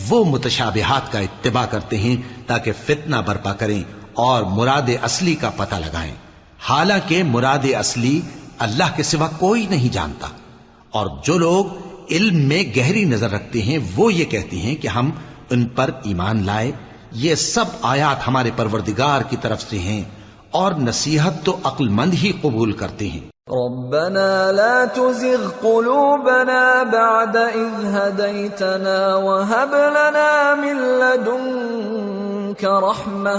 وہ متشابہات کا اتباع کرتے ہیں تاکہ فتنہ برپا کریں اور مراد اصلی کا پتہ لگائیں، حالانکہ مراد اصلی اللہ کے سوا کوئی نہیں جانتا۔ اور جو لوگ علم میں گہری نظر رکھتے ہیں وہ یہ کہتے ہیں کہ ہم ان پر ایمان لائے۔ یہ سب آیات ہمارے پروردگار کی طرف سے ہیں، اور نصیحت تو عقل مند ہی قبول کرتے ہیں۔ ربنا لا تزغ قلوبنا بعد إذ هديتنا وهب لنا من لدنك رحمة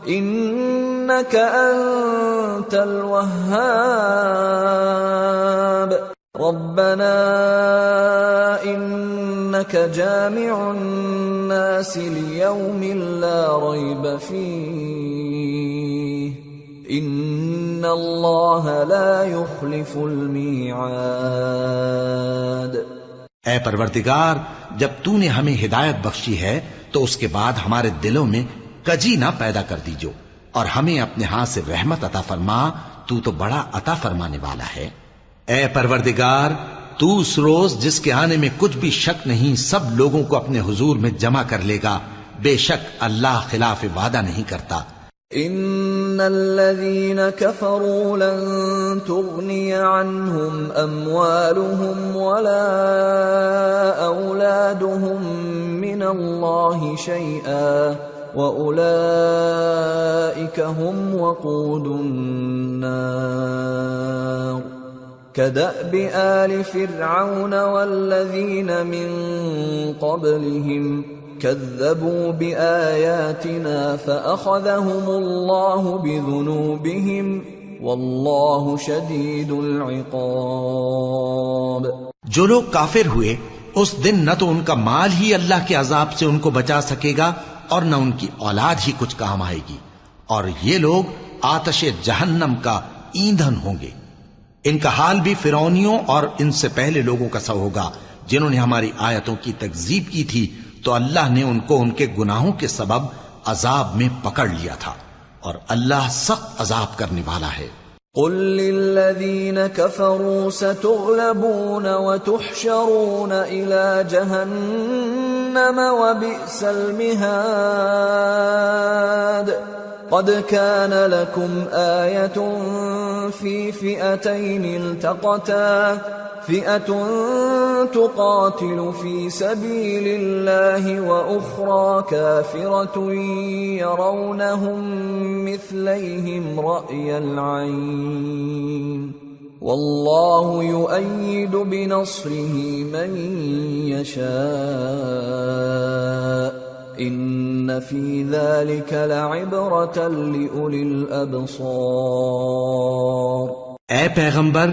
إنك أنت الوهاب ربنا إنك جامع الناس ليوم لا ريب فيه ان اللہ لا يخلف المیعاد۔ اے پروردگار، جب تو نے ہمیں ہدایت بخشی ہے تو اس کے بعد ہمارے دلوں میں کجی نہ پیدا کر دیجو، اور ہمیں اپنے ہاتھ سے رحمت عطا فرما، تو بڑا عطا فرمانے والا ہے۔ اے پروردگار، تو اس روز جس کے آنے میں کچھ بھی شک نہیں سب لوگوں کو اپنے حضور میں جمع کر لے گا، بے شک اللہ خلاف وعدہ نہیں کرتا۔ ان الذين كفروا لن تغني عنهم اموالهم ولا اولادهم من الله شيئا واولئك هم وقود النار كدأب آل فرعون والذين من قبلهم كذبوا بآياتنا فأخذهم الله بذنوبهم والله شديد العقاب۔ جو لوگ کافر ہوئے اس دن نہ تو ان کا مال ہی اللہ کے عذاب سے ان کو بچا سکے گا اور نہ ان کی اولاد ہی کچھ کام آئے گی، اور یہ لوگ آتش جہنم کا ایندھن ہوں گے۔ ان کا حال بھی فرعونیوں اور ان سے پہلے لوگوں کا سا ہوگا جنہوں نے ہماری آیتوں کی تکذیب کی تھی، تو اللہ نے ان کو ان کے گناہوں کے سبب عذاب میں پکڑ لیا تھا، اور اللہ سخت عذاب کرنے والا ہے۔ قل للذین کفروا ستغلبون وتحشرون إلى جہنم وبئس المہاد قد كان لكم آية في فئتين التقتا فئة تقاتل في سبيل الله وأخرى كافرة يرونهم مثليهم رأي العين والله يؤيد بنصره من يشاء ان فی ذلک لعبرۃ لأولی الابصار۔ اے پیغمبر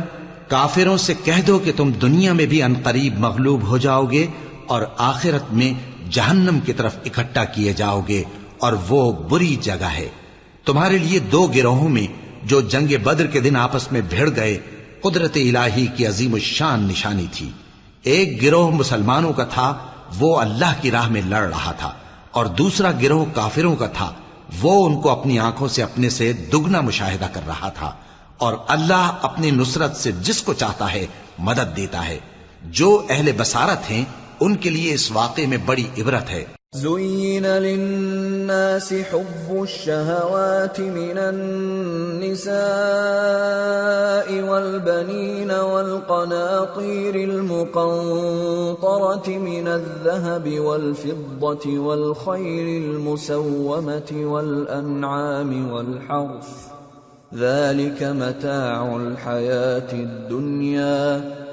کافروں سے کہہ دو کہ تم دنیا میں بھی عنقریب مغلوب ہو جاؤ گے اور آخرت میں جہنم کی طرف اکٹھا کیے جاؤ گے، اور وہ بری جگہ ہے۔ تمہارے لیے دو گروہوں میں جو جنگ بدر کے دن آپس میں بھڑ گئے قدرت الہی کی عظیم الشان نشانی تھی۔ ایک گروہ مسلمانوں کا تھا، وہ اللہ کی راہ میں لڑ رہا تھا، اور دوسرا گروہ کافروں کا تھا، وہ ان کو اپنی آنکھوں سے اپنے سے دگنا مشاہدہ کر رہا تھا، اور اللہ اپنی نصرت سے جس کو چاہتا ہے مدد دیتا ہے۔ جو اہل بصارت ہیں ان کے لیے اس واقعے میں بڑی عبرت ہے۔ زين للناس حب الشهوات من النساء والبنين والقناطير المقنطرة من الذهب والفضة والخيل المسومة والأنعام والحرث ذلك متاع الحياة الدنيا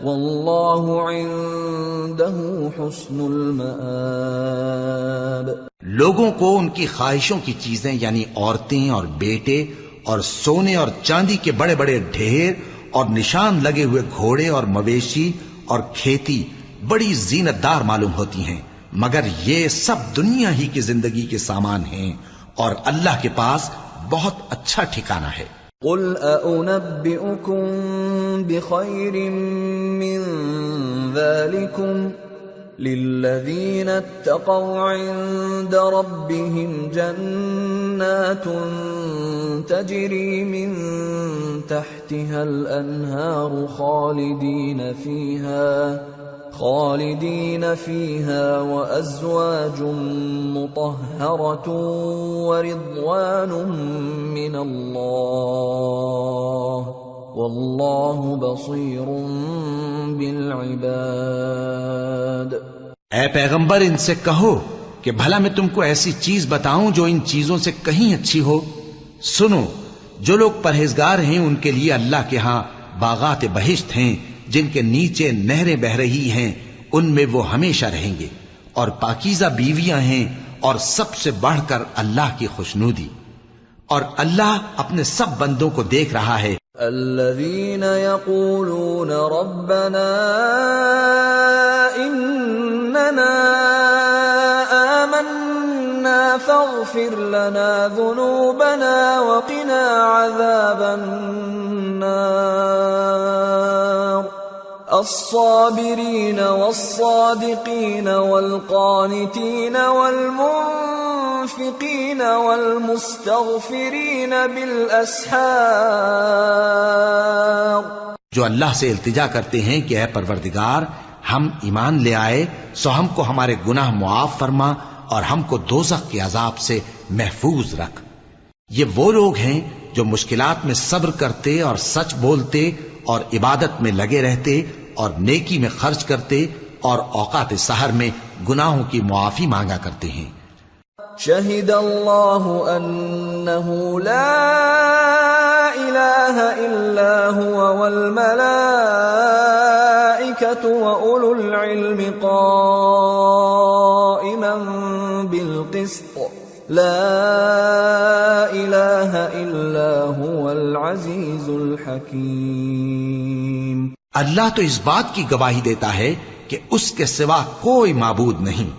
والله عنده حسن المآب۔ لوگوں کو ان کی خواہشوں کی چیزیں یعنی عورتیں اور بیٹے اور سونے اور چاندی کے بڑے بڑے ڈھیر اور نشان لگے ہوئے گھوڑے اور مویشی اور کھیتی بڑی زینت دار معلوم ہوتی ہیں، مگر یہ سب دنیا ہی کی زندگی کے سامان ہیں، اور اللہ کے پاس بہت اچھا ٹھکانہ ہے۔ قل أأنبئكم بخير من ذلكم للذين اتقوا عند ربهم جنات تجري من تحتها الأنهار خالدين فيها وأزواج مطهرة ورضوان من الله والله بصير بالعباد۔ اے پیغمبر ان سے کہو کہ بھلا میں تم کو ایسی چیز بتاؤں جو ان چیزوں سے کہیں اچھی ہو۔ سنو، جو لوگ پرہیزگار ہیں ان کے لیے اللہ کے ہاں باغات بہشت ہیں جن کے نیچے نہریں بہ رہی ہیں، ان میں وہ ہمیشہ رہیں گے، اور پاکیزہ بیویاں ہیں، اور سب سے بڑھ کر اللہ کی خوشنودی، اور اللہ اپنے سب بندوں کو دیکھ رہا ہے۔ الذين يقولون ربنا إننا آمنا فاغفر لنا ذنوبنا وقنا عذاب النار الصابرين والصادقين والقانتين والمنفقين والمستغفرين بالأسحار جو اللہ سے التجا کرتے ہیں کہ اے پروردگار ہم ایمان لے آئے سو ہم کو ہمارے گناہ معاف فرما اور ہم کو دوزخ کے عذاب سے محفوظ رکھ۔ یہ وہ لوگ ہیں جو مشکلات میں صبر کرتے اور سچ بولتے اور عبادت میں لگے رہتے اور نیکی میں خرچ کرتے اور اوقات سحر میں گناہوں کی معافی مانگا کرتے ہیں۔ شہد اللہ انہ لا الہ الا هو والملائکۃ واولو العلم قائما بالقسط لا الہ الا هو العزیز الحکیم۔ اللہ تو اس بات کی گواہی دیتا ہے کہ اس کے سوا کوئی معبود نہیں،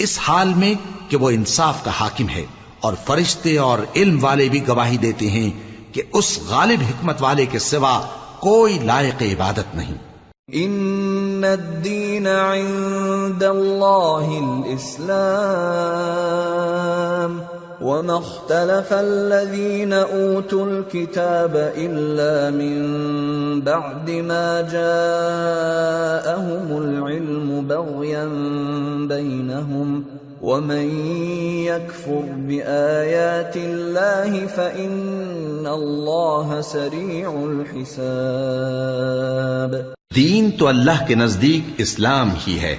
اس حال میں کہ وہ انصاف کا حاکم ہے، اور فرشتے اور علم والے بھی گواہی دیتے ہیں کہ اس غالب حکمت والے کے سوا کوئی لائق عبادت نہیں۔ ان الدین عند اللہ الاسلام وما اختلف الذين اوتوا الكتاب الا من بعد ما جاءهم العلم بغيا بينهم ومن يكفر بآيات الله فإن الله سريع الحساب۔ دین تو اللہ کے نزدیک اسلام ہی ہے،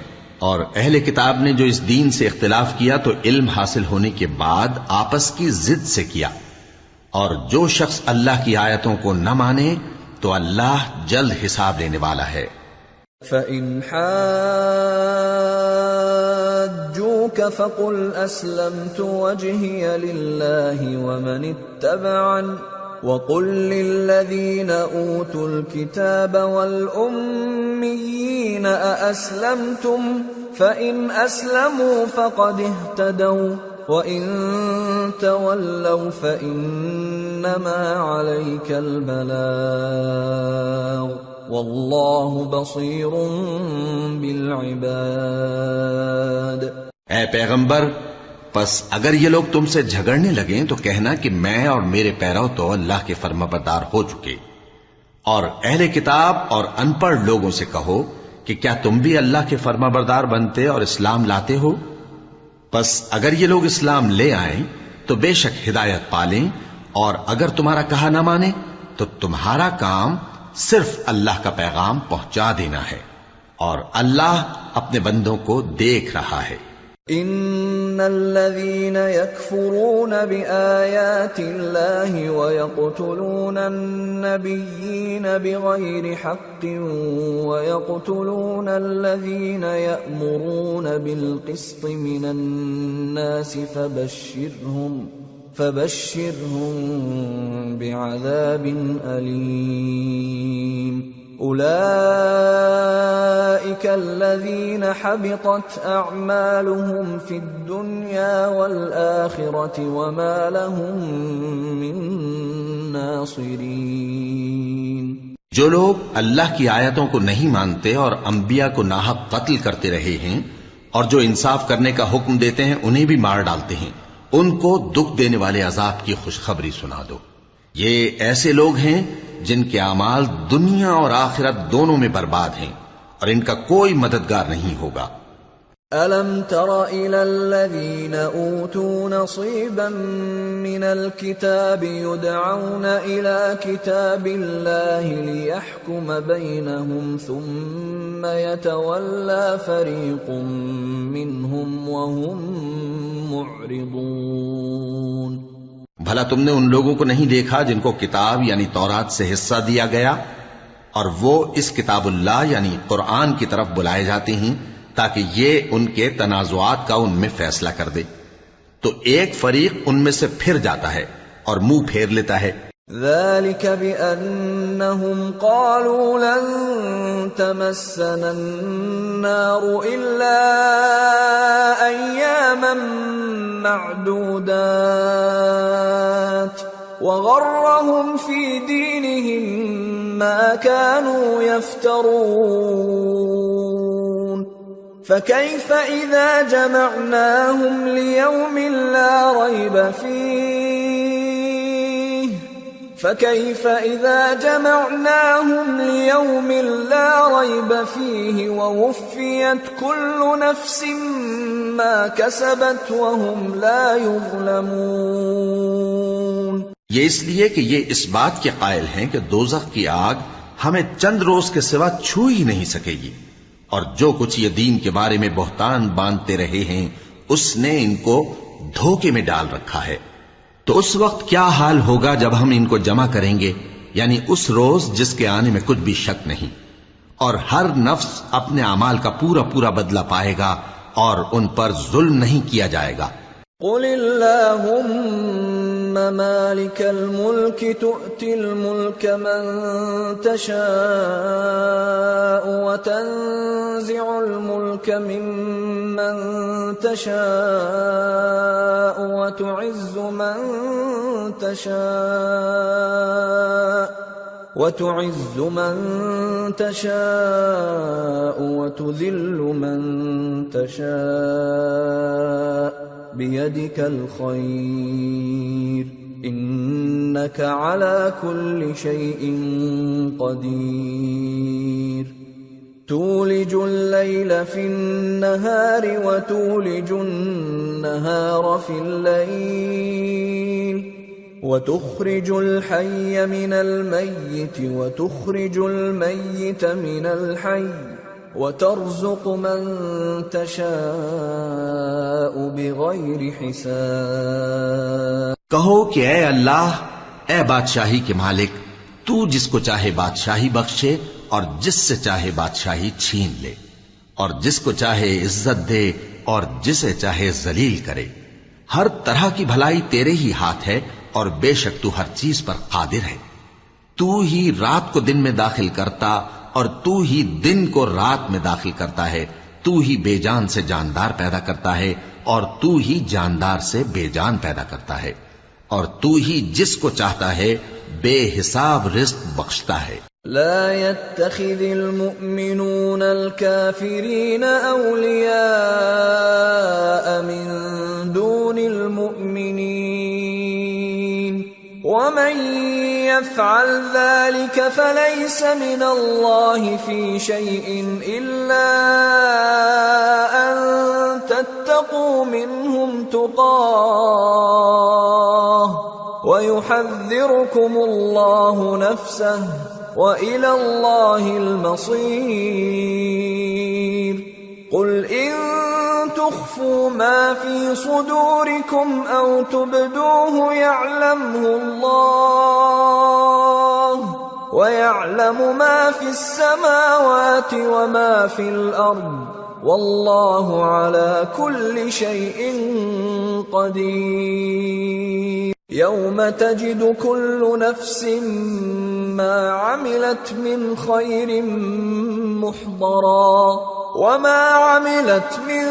اور اہل کتاب نے جو اس دین سے اختلاف کیا تو علم حاصل ہونے کے بعد آپس کی ضد سے کیا، اور جو شخص اللہ کی آیتوں کو نہ مانے تو اللہ جلد حساب لینے والا ہے۔ فَإِنْ حَاجُّوكَ فَقُلْ أَسْلَمْتُ وَجْهِيَ لِلَّهِ وَمَنِ اتَّبَعَنِ وَقُلْ لِلَّذِينَ أُوتُوا الْكِتَابَ وَالْأُمِّيِّينَ أَأَسْلَمْتُمْ فَإِنْ أَسْلَمُوا فَقَدِ اهْتَدَوْا وَإِنْ تَوَلَّوْا فَإِنَّمَا عَلَيْكَ الْبَلَاغُ وَاللَّهُ بَصِيرٌ بِالْعِبَادِ۔ اے پیغمبر، پس اگر یہ لوگ تم سے جھگڑنے لگیں تو کہنا کہ میں اور میرے پیرو تو اللہ کے فرمانبردار ہو چکے، اور اہل کتاب اور ان پڑھ لوگوں سے کہو کہ کیا تم بھی اللہ کے فرمانبردار بنتے اور اسلام لاتے ہو؟ پس اگر یہ لوگ اسلام لے آئیں تو بے شک ہدایت پالیں، اور اگر تمہارا کہا نہ مانے تو تمہارا کام صرف اللہ کا پیغام پہنچا دینا ہے، اور اللہ اپنے بندوں کو دیکھ رہا ہے۔ ان الذين يكفرون بآيات الله ويقتلون النبيين بغير حق ويقتلون الذين يأمرون بالقسط من الناس فبشرهم بعذاب أليم۔ أولئك الذين حبطت أعمالهم في الدنيا والآخرة وما لهم من ناصرين۔ جو لوگ اللہ کی آیتوں کو نہیں مانتے اور انبیاء کو ناحق قتل کرتے رہے ہیں اور جو انصاف کرنے کا حکم دیتے ہیں انہیں بھی مار ڈالتے ہیں، ان کو دکھ دینے والے عذاب کی خوشخبری سنا دو۔ یہ ایسے لوگ ہیں جن کے اعمال دنیا اور آخرت دونوں میں برباد ہیں، اور ان کا کوئی مددگار نہیں ہوگا۔ أَلَمْ تَرَ إِلَى الَّذِينَ أُوتُوا نَصِيبًا مِنَ الْكِتَابِ يُدْعَوْنَ إِلَى كِتَابِ اللَّهِ لِيَحْكُمَ بَيْنَهُمْ ثُمَّ يَتَوَلَّى فَرِيقٌ مِّنْهُمْ وَهُمْ مُعْرِضُونَ۔ بھلا تم نے ان لوگوں کو نہیں دیکھا جن کو کتاب یعنی تورات سے حصہ دیا گیا، اور وہ اس کتاب اللہ یعنی قرآن کی طرف بلائے جاتے ہیں تاکہ یہ ان کے تنازعات کا ان میں فیصلہ کر دے، تو ایک فریق ان میں سے پھر جاتا ہے اور منہ پھیر لیتا ہے۔ ذلك بأنهم قالوا لن تمسنا النار إلا أياما معدودات وغرهم في دينهم ما كانوا يفترون فكيف إذا جمعناهم ليوم لا ريب فيه فكيف إذا جمعناهم ليوم لا ريب فيه ووفيت كل نفس ما كسبت وهم لا يظلمون. یہ اس لیے کہ یہ اس بات کے قائل ہیں کہ دوزخ کی آگ ہمیں چند روز کے سوا چھو ہی نہیں سکے گی، اور جو کچھ یہ دین کے بارے میں بہتان باندھتے رہے ہیں اس نے ان کو دھوکے میں ڈال رکھا ہے. تو اس وقت کیا حال ہوگا جب ہم ان کو جمع کریں گے، یعنی اس روز جس کے آنے میں کچھ بھی شک نہیں، اور ہر نفس اپنے اعمال کا پورا پورا بدلہ پائے گا اور ان پر ظلم نہیں کیا جائے گا. قل اللهم مالك الملك تؤتي الملك من تشاء وتنزع الملك ممن تشاء وتعز من تشاء وتذل من تشاء بيدك الخير إنك على كل شيء قدير. تولج الليل في النهار وتولج النهار في الليل وتخرج الحي من الميت وتخرج الميت من الحي وترزق من تشاء بغیر حساب. کہو کہ اے اللہ، اے بادشاہی کے مالک، تو جس کو چاہے بادشاہی بخشے اور جس سے چاہے بادشاہی چھین لے، اور جس کو چاہے عزت دے اور جسے چاہے ذلیل کرے. ہر طرح کی بھلائی تیرے ہی ہاتھ ہے اور بے شک تو ہر چیز پر قادر ہے. تو ہی رات کو دن میں داخل کرتا اور تو ہی دن کو رات میں داخل کرتا ہے. تو ہی بے جان سے جاندار پیدا کرتا ہے اور تو ہی جاندار سے بے جان پیدا کرتا ہے، اور تو ہی جس کو چاہتا ہے بے حساب رزق بخشتا ہے. لا يتخذ المؤمنون الكافرين أولياء من دون المؤمنين ومن يفعل ذلك فليس من الله في شيء إلا أن تتقوا منهم تقاه ويحذركم الله نفسه وإلى الله المصير. قل إن تخفوا ما في صدوركم أو تبدوه يعلمه الله ويعلم ما في السماوات وما في الأرض والله على كل شيء قدير. يوم تجد كل نفس ما عملت من خير محضرا وما عملت من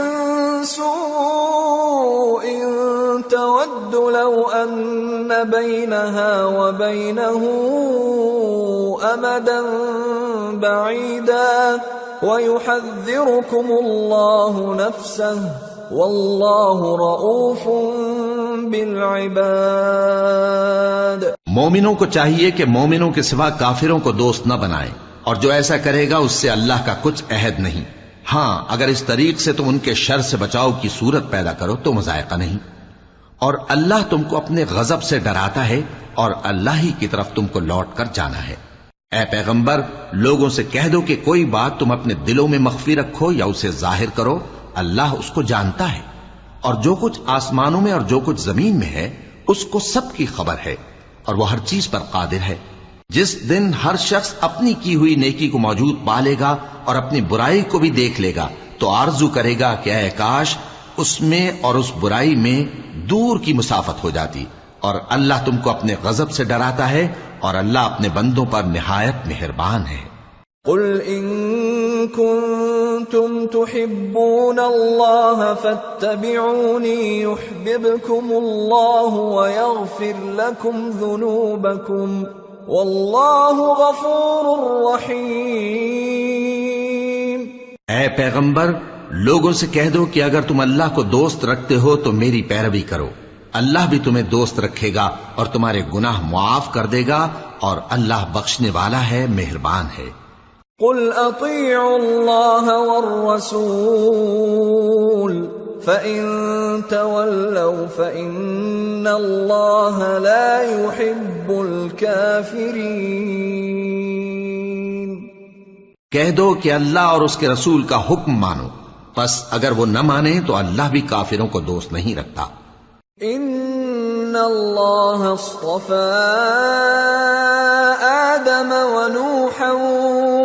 سوء تود لو أن بينها وبينه أمدا بعيدا ويحذركم الله نفسه والله رؤوف بالعباد. مومنوں کو چاہیے کہ مومنوں کے سوا کافروں کو دوست نہ بنائیں، اور جو ایسا کرے گا اس سے اللہ کا کچھ عہد نہیں. ہاں، اگر اس طریق سے تم ان کے شر سے بچاؤ کی صورت پیدا کرو تو مذائقہ نہیں. اور اللہ تم کو اپنے غضب سے ڈراتا ہے اور اللہ ہی کی طرف تم کو لوٹ کر جانا ہے. اے پیغمبر، لوگوں سے کہہ دو کہ کوئی بات تم اپنے دلوں میں مخفی رکھو یا اسے ظاہر کرو، اللہ اس کو جانتا ہے، اور جو کچھ آسمانوں میں اور جو کچھ زمین میں ہے اس کو سب کی خبر ہے، اور وہ ہر چیز پر قادر ہے. جس دن ہر شخص اپنی کی ہوئی نیکی کو موجود پا لے گا اور اپنی برائی کو بھی دیکھ لے گا تو آرزو کرے گا کہ اے کاش اس میں اور اس برائی میں دور کی مسافت ہو جاتی. اور اللہ تم کو اپنے غضب سے ڈراتا ہے اور اللہ اپنے بندوں پر نہایت مہربان ہے. قل ان كنتم تحبون الله فاتبعوني يحببكم الله ويغفر لكم ذنوبكم والله غفور رحيم. اے پیغمبر، لوگوں سے کہہ دو کہ اگر تم اللہ کو دوست رکھتے ہو تو میری پیروی کرو، اللہ بھی تمہیں دوست رکھے گا اور تمہارے گناہ معاف کر دے گا، اور اللہ بخشنے والا ہے، مہربان ہے۔ قل اطیعوا اللہ والرسول فإن تولوا فإن اللہ لا يحب الكافرین۔ کہہ دو کہ اللہ اور اس کے رسول کا حکم مانو، پس اگر وہ نہ مانے تو اللہ بھی کافروں کو دوست نہیں رکھتا۔ ان اللہ اصطفى آدم ونوحا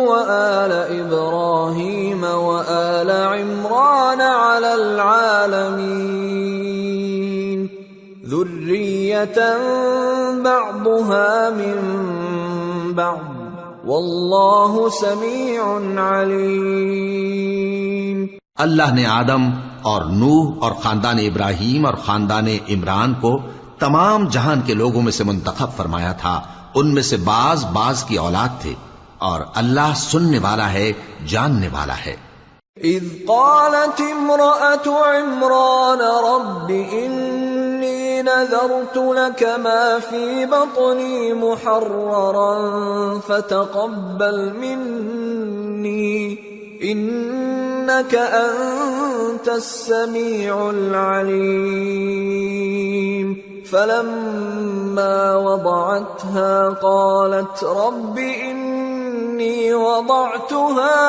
وآل ابراہیم وآل عمران على العالمین ذریة بعضها من بعض واللہ سمیع علیم۔ اللہ نے آدم اور نوح اور خاندان ابراہیم اور خاندان عمران کو تمام جہان کے لوگوں میں سے منتخب فرمایا تھا، ان میں سے بعض کی اولاد تھے، اور اللہ سننے والا ہے، جاننے والا ہے۔ اذ قالت امرأة عمران رب انی نذرت لك ما في بطني محررا فتقبل مني انك انت السميع العليم فلما وضعتها قالت رب اني وضعتها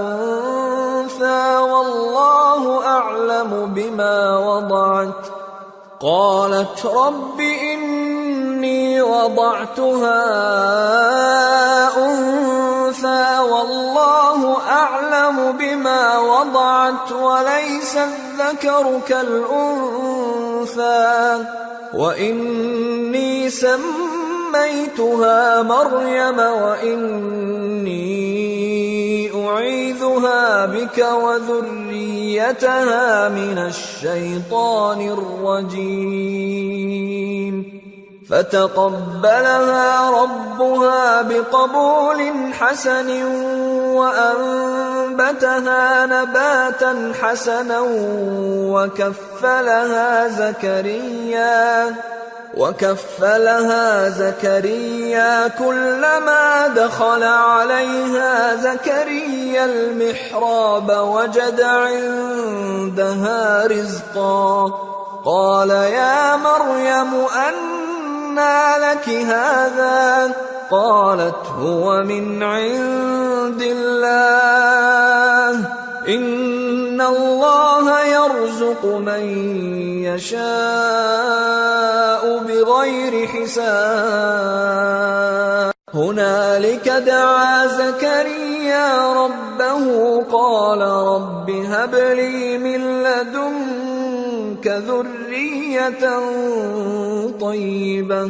انثى والله اعلم بما وضعت قالت رب اني وضعتها انثى والله اعلم بما وضعت وليس الذكر كالانثى واني سميتها مريم واني اعيذها بك وذريتها من الشيطان الرجيم فتقبلها ربها بقبول حسن وأنبتها نباتا حسنا وكفلها زكريا كلما دخل عليها زكريا المحراب وجد عندها رزقا قال يا مريم أنى لك هذا قالت هو من عند الله ان اللہ یرزق من یشاء بغیر حساب هنالك دعا زكريا ربه قال رب هب لي من لدنك ذرية طيبة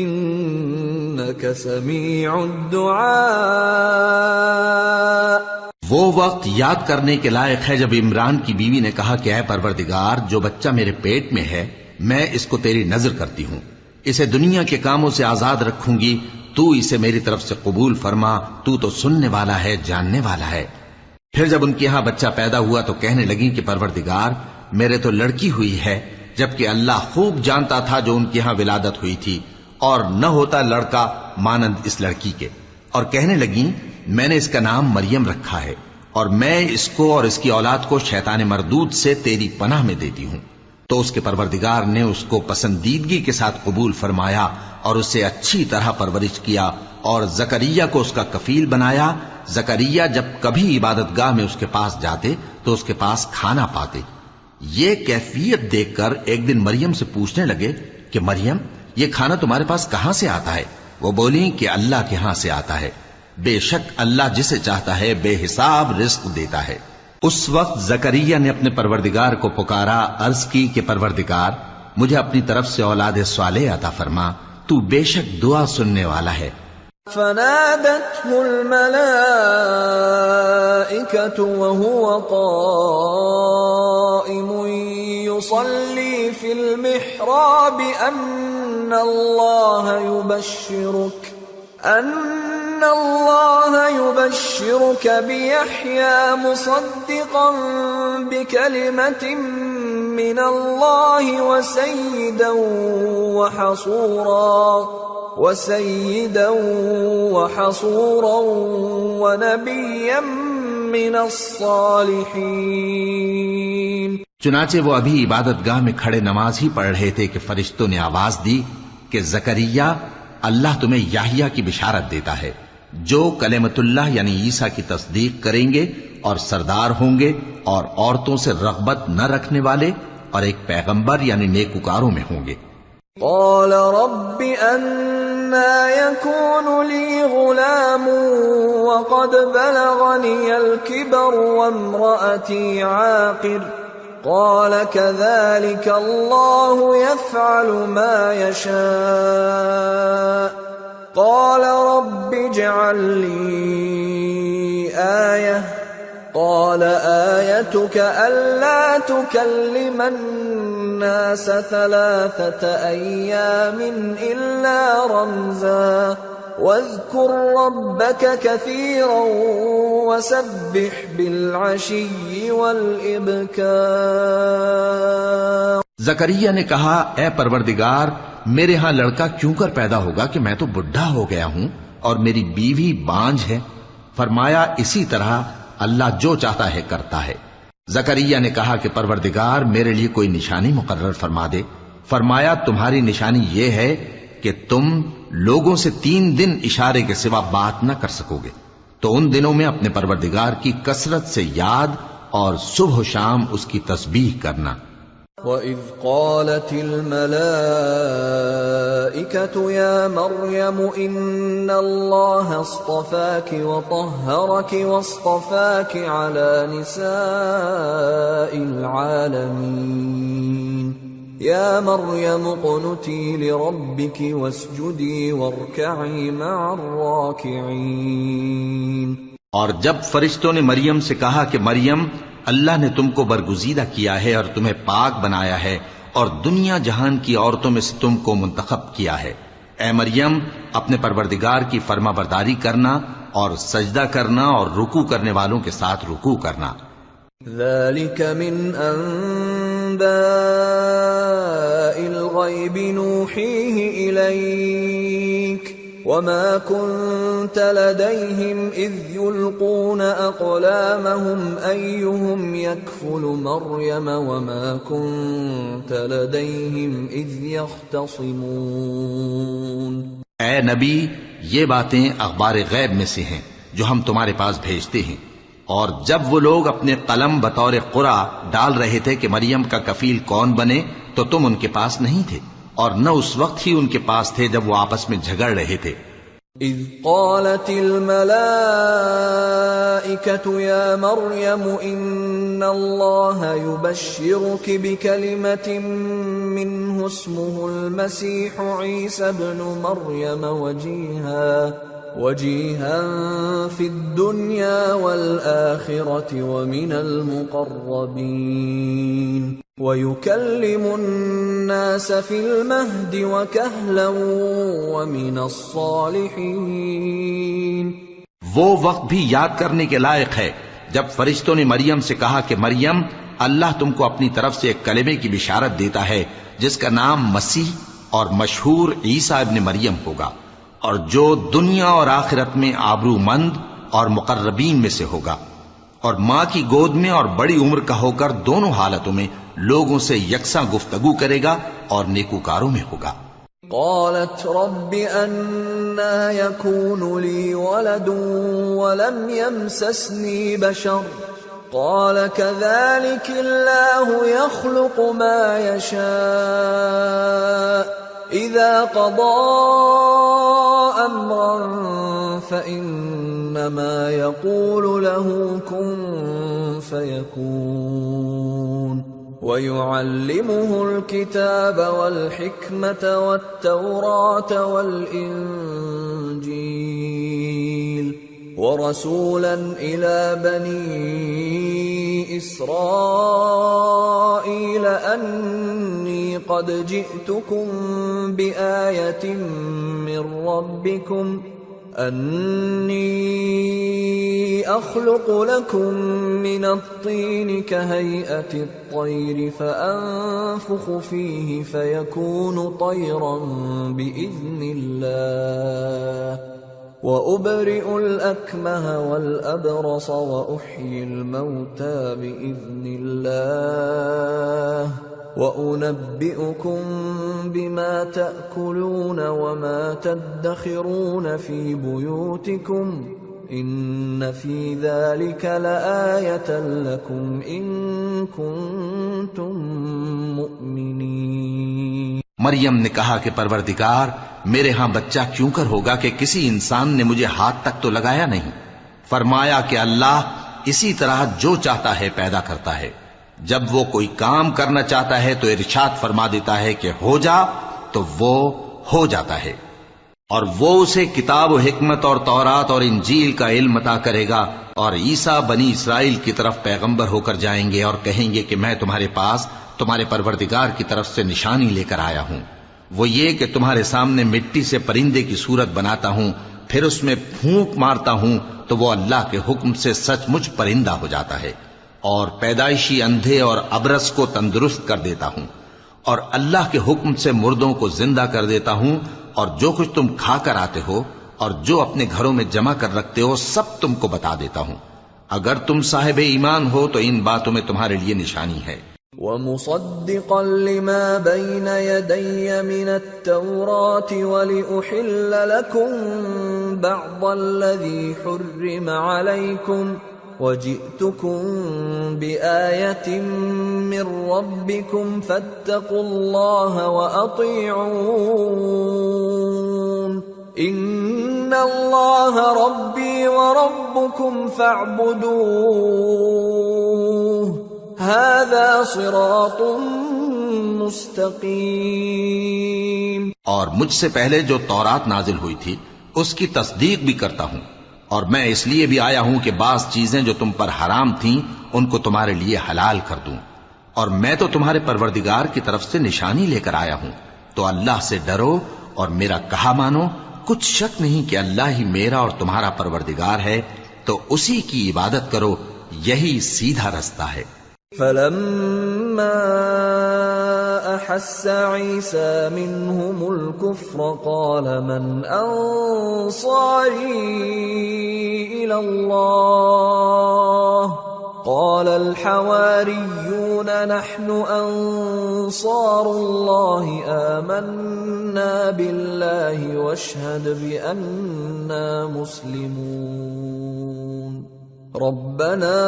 انك سميع الدعاء۔ وہ وقت یاد کرنے کے لائق ہے جب عمران کی بیوی نے کہا کہ اے پروردگار، جو بچہ میرے پیٹ میں ہے میں اس کو تیری نذر کرتی ہوں، اسے دنیا کے کاموں سے آزاد رکھوں گی، تو اسے میری طرف سے قبول فرما، تو سننے والا ہے، جاننے والا ہے۔ پھر جب ان کے ہاں بچہ پیدا ہوا تو کہنے لگی کہ پروردگار میرے تو لڑکی ہوئی ہے، جبکہ اللہ خوب جانتا تھا جو ان کے ہاں ولادت ہوئی تھی، اور نہ ہوتا لڑکا مانند اس لڑکی کے، اور کہنے لگی میں نے اس کا نام مریم رکھا ہے، اور میں اس کو اور اس کی اولاد کو شیطان مردود سے تیری پناہ میں دیتی ہوں۔ تو اس کے پروردگار نے اس کو پسندیدگی کے ساتھ قبول فرمایا اور اسے اچھی طرح پرورش کیا، اور زکریا کو اس کا کفیل بنایا۔ زکریا جب کبھی عبادت گاہ میں اس کے پاس جاتے تو اس کے پاس کھانا پاتے۔ یہ کیفیت دیکھ کر ایک دن مریم سے پوچھنے لگے کہ مریم، یہ کھانا تمہارے پاس کہاں سے آتا ہے؟ وہ بولی کہ اللہ کے ہاں سے آتا ہے، بے شک اللہ جسے چاہتا ہے بے حساب رزق دیتا ہے۔ اس وقت زکریا نے اپنے پروردگار کو پکارا، عرض کی کہ پروردگار مجھے اپنی طرف سے اولاد صالح عطا فرما، تو بے شک دعا سننے والا ہے۔ فنادته الملائكة وهو قائم يصلي في المحراب أن الله يبشرك بيحيى مصدقا بكلمة من الله وسيدا وحصورا ونبيا من الصالحين. چنانچہ وہ ابھی عبادت گاہ میں کھڑے نماز ہی پڑھ رہے تھے کہ فرشتوں نے آواز دی کہ زکریا، اللہ تمہیں یحییٰ کی بشارت دیتا ہے جو کلمۃ اللہ یعنی عیسیٰ کی تصدیق کریں گے اور سردار ہوں گے اور عورتوں سے رغبت نہ رکھنے والے اور ایک پیغمبر یعنی نیکوکاروں میں ہوں گے. قال رب أنا يكون لي غلام وقد بلغني الكبر وامرأتي عاقر قال كذلك الله يفعل ما يشاء قال رب اجعل لي آية قال آيتك ألا تكلم الناس 3 أيام إلا رمزا واذكر ربك كثيرا وسبح بالعشي والإبكار. زکریا نے کہا، اے پروردگار، میرے ہاں لڑکا کیوں کر پیدا ہوگا کہ میں تو بڈھا ہو گیا ہوں اور میری بیوی بانجھ ہے. فرمایا اسی طرح اللہ جو چاہتا ہے کرتا ہے. زکریا نے کہا کہ پروردگار میرے لیے کوئی نشانی مقرر فرما دے. فرمایا تمہاری نشانی یہ ہے کہ تم لوگوں سے 3 دن اشارے کے سوا بات نہ کر سکو گے، تو ان دنوں میں اپنے پروردگار کی کثرت سے یاد اور صبح و شام اس کی تسبیح کرنا. وَإِذْ قَالَتِ الْمَلَائِكَةُ يَا مَرْيَمُ إِنَّ اللَّهَ اصْطَفَاكِ وَطَهَّرَكِ وَاصْطَفَاكِ عَلَى نِسَاءِ الْعَالَمِينَ يَا مَرْيَمُ اقْنُتِي لِرَبِّكِ وَاسْجُدِي وَارْكَعِي مَعَ الرَّاكِعِينَ. اور جب فرشتوں نے مریم سے کہا کہ مریم، اللہ نے تم کو برگزیدہ کیا ہے اور تمہیں پاک بنایا ہے اور دنیا جہان کی عورتوں میں سے تم کو منتخب کیا ہے، اے مریم اپنے پروردگار کی فرما برداری کرنا اور سجدہ کرنا اور رکوع کرنے والوں کے ساتھ رکوع کرنا. ذَلِكَ مِنْ أَنْبَاءِ الْغَيْبِ نُوحِيهِ إِلَيْكَ وَمَا كُنْتَ لَدَيْهِمْ إِذْ يُلْقُونَ أَقْلَامَهُمْ أَيُّهُمْ يَكْفُلُ مَرْيَمَ وَمَا كُنْتَ لَدَيْهِمْ إِذْ يَخْتَصِمُونَ. اے نبی، یہ باتیں اخبار غیب میں سے ہیں جو ہم تمہارے پاس بھیجتے ہیں. اور جب وہ لوگ اپنے قلم بطور قرعہ ڈال رہے تھے کہ مریم کا کفیل کون بنے، تو تم ان کے پاس نہیں تھے اور نہ اس وقت ہی ان کے پاس تھے جب وہ آپس میں جھگڑ رہے تھے. اذ قالت الملائكة يا مريم ان الله يبشرك بكلمة منه اسمه المسيح عيسى ابن مريم وجيها في الدنيا والآخرة ومن المقربين ويكلم الناس في المهد وكهلا ومن الصالحين. وہ وقت بھی یاد کرنے کے لائق ہے جب فرشتوں نے مریم سے کہا کہ مریم، اللہ تم کو اپنی طرف سے ایک کلمے کی بشارت دیتا ہے جس کا نام مسیح اور مشہور عیسیٰ ابن مریم ہوگا، اور جو دنیا اور آخرت میں آبرو مند اور مقربین میں سے ہوگا، اور ماں کی گود میں اور بڑی عمر کا ہو کر دونوں حالتوں میں لوگوں سے یکساں گفتگو کرے گا اور نیکوکاروں میں ہوگا. قالت رب أنا يكون لي ولد ولم يمسسني بشر قال كذلك الله يخلق ما يشاء إذا قضى أمرا فإنما يقول له كن فيكون. ويعلمه الكتاب والحكمة والتوراة والإنجيل ورسولا إلى بني إسرائيل أني قد جئتكم بآية من ربكم أني أخلق لكم من الطين كهيئة الطير فأنفخ فيه فيكون طيرا بإذن الله وأبرئ الأكمه والأبرص وأحيي الموتى بإذن الله وَأُنَبِّئُكُم بِمَا تَأْكُلُونَ وَمَا تَدَّخِرُونَ فِي بُيُوتِكُمْ إِنَّ فِي ذَلِكَ لَآيَةً لَكُمْ إِن كُنتُم مُّؤْمِنِينَ۔ مریم نے کہا کہ پروردگار میرے ہاں بچہ کیوں کر ہوگا کہ کسی انسان نے مجھے ہاتھ تک تو لگایا نہیں۔ فرمایا کہ اللہ اسی طرح جو چاہتا ہے پیدا کرتا ہے، جب وہ کوئی کام کرنا چاہتا ہے تو ارشاد فرما دیتا ہے کہ ہو جا تو وہ ہو جاتا ہے، اور وہ اسے کتاب و حکمت اور تورات اور انجیل کا علم عطا کرے گا، اور عیسیٰ بنی اسرائیل کی طرف پیغمبر ہو کر جائیں گے اور کہیں گے کہ میں تمہارے پاس تمہارے پروردگار کی طرف سے نشانی لے کر آیا ہوں، وہ یہ کہ تمہارے سامنے مٹی سے پرندے کی صورت بناتا ہوں، پھر اس میں پھونک مارتا ہوں تو وہ اللہ کے حکم سے سچ مچ پرندہ ہو جاتا ہے، اور پیدائشی اندھے اور ابرص کو تندرست کر دیتا ہوں، اور اللہ کے حکم سے مردوں کو زندہ کر دیتا ہوں، اور جو کچھ تم کھا کر آتے ہو اور جو اپنے گھروں میں جمع کر رکھتے ہو سب تم کو بتا دیتا ہوں۔ اگر تم صاحب ایمان ہو تو ان باتوں میں تمہارے لیے نشانی ہے۔ وَمُصَدِّقًا لِمَا بَيْنَ يَدَيَّ مِنَ التَّوْرَاةِ وَلِأُحِلَّ لَكُم بَعْضَ الَّذِي حُرِّمَ عَلَيْكُمْ وَجِئْتُكُم بِآيَةٍ مِّن رَّبِّكُمْ فَاتَّقُوا اللَّهَ وَأَطِيعُونِ إِنَّ اللَّهَ رَبِّي وَرَبُّكُمْ فَاعْبُدُوهُ هَذَا صِرَاطٌ مُسْتَقِيمٌ۔ اور مجھ سے پہلے جو تورات نازل ہوئی تھی اس کی تصدیق بھی کرتا ہوں، اور میں اس لیے بھی آیا ہوں کہ بعض چیزیں جو تم پر حرام تھیں ان کو تمہارے لیے حلال کر دوں، اور میں تو تمہارے پروردگار کی طرف سے نشانی لے کر آیا ہوں، تو اللہ سے ڈرو اور میرا کہا مانو۔ کچھ شک نہیں کہ اللہ ہی میرا اور تمہارا پروردگار ہے، تو اسی کی عبادت کرو، یہی سیدھا رستہ ہے۔ فَلَمَّا أَحَسَّ عِيسَى مِنْهُمُ الْكُفْرَ قَالَ مَنْ أَنصَارِي إِلَى اللَّهِ قَالَ الْحَوَارِيُّونَ نَحْنُ أَنصَارُ اللَّهِ آمَنَّا بِاللَّهِ وَاشْهَدْ بِأَنَّا مُسْلِمُونَ رَبَّنَا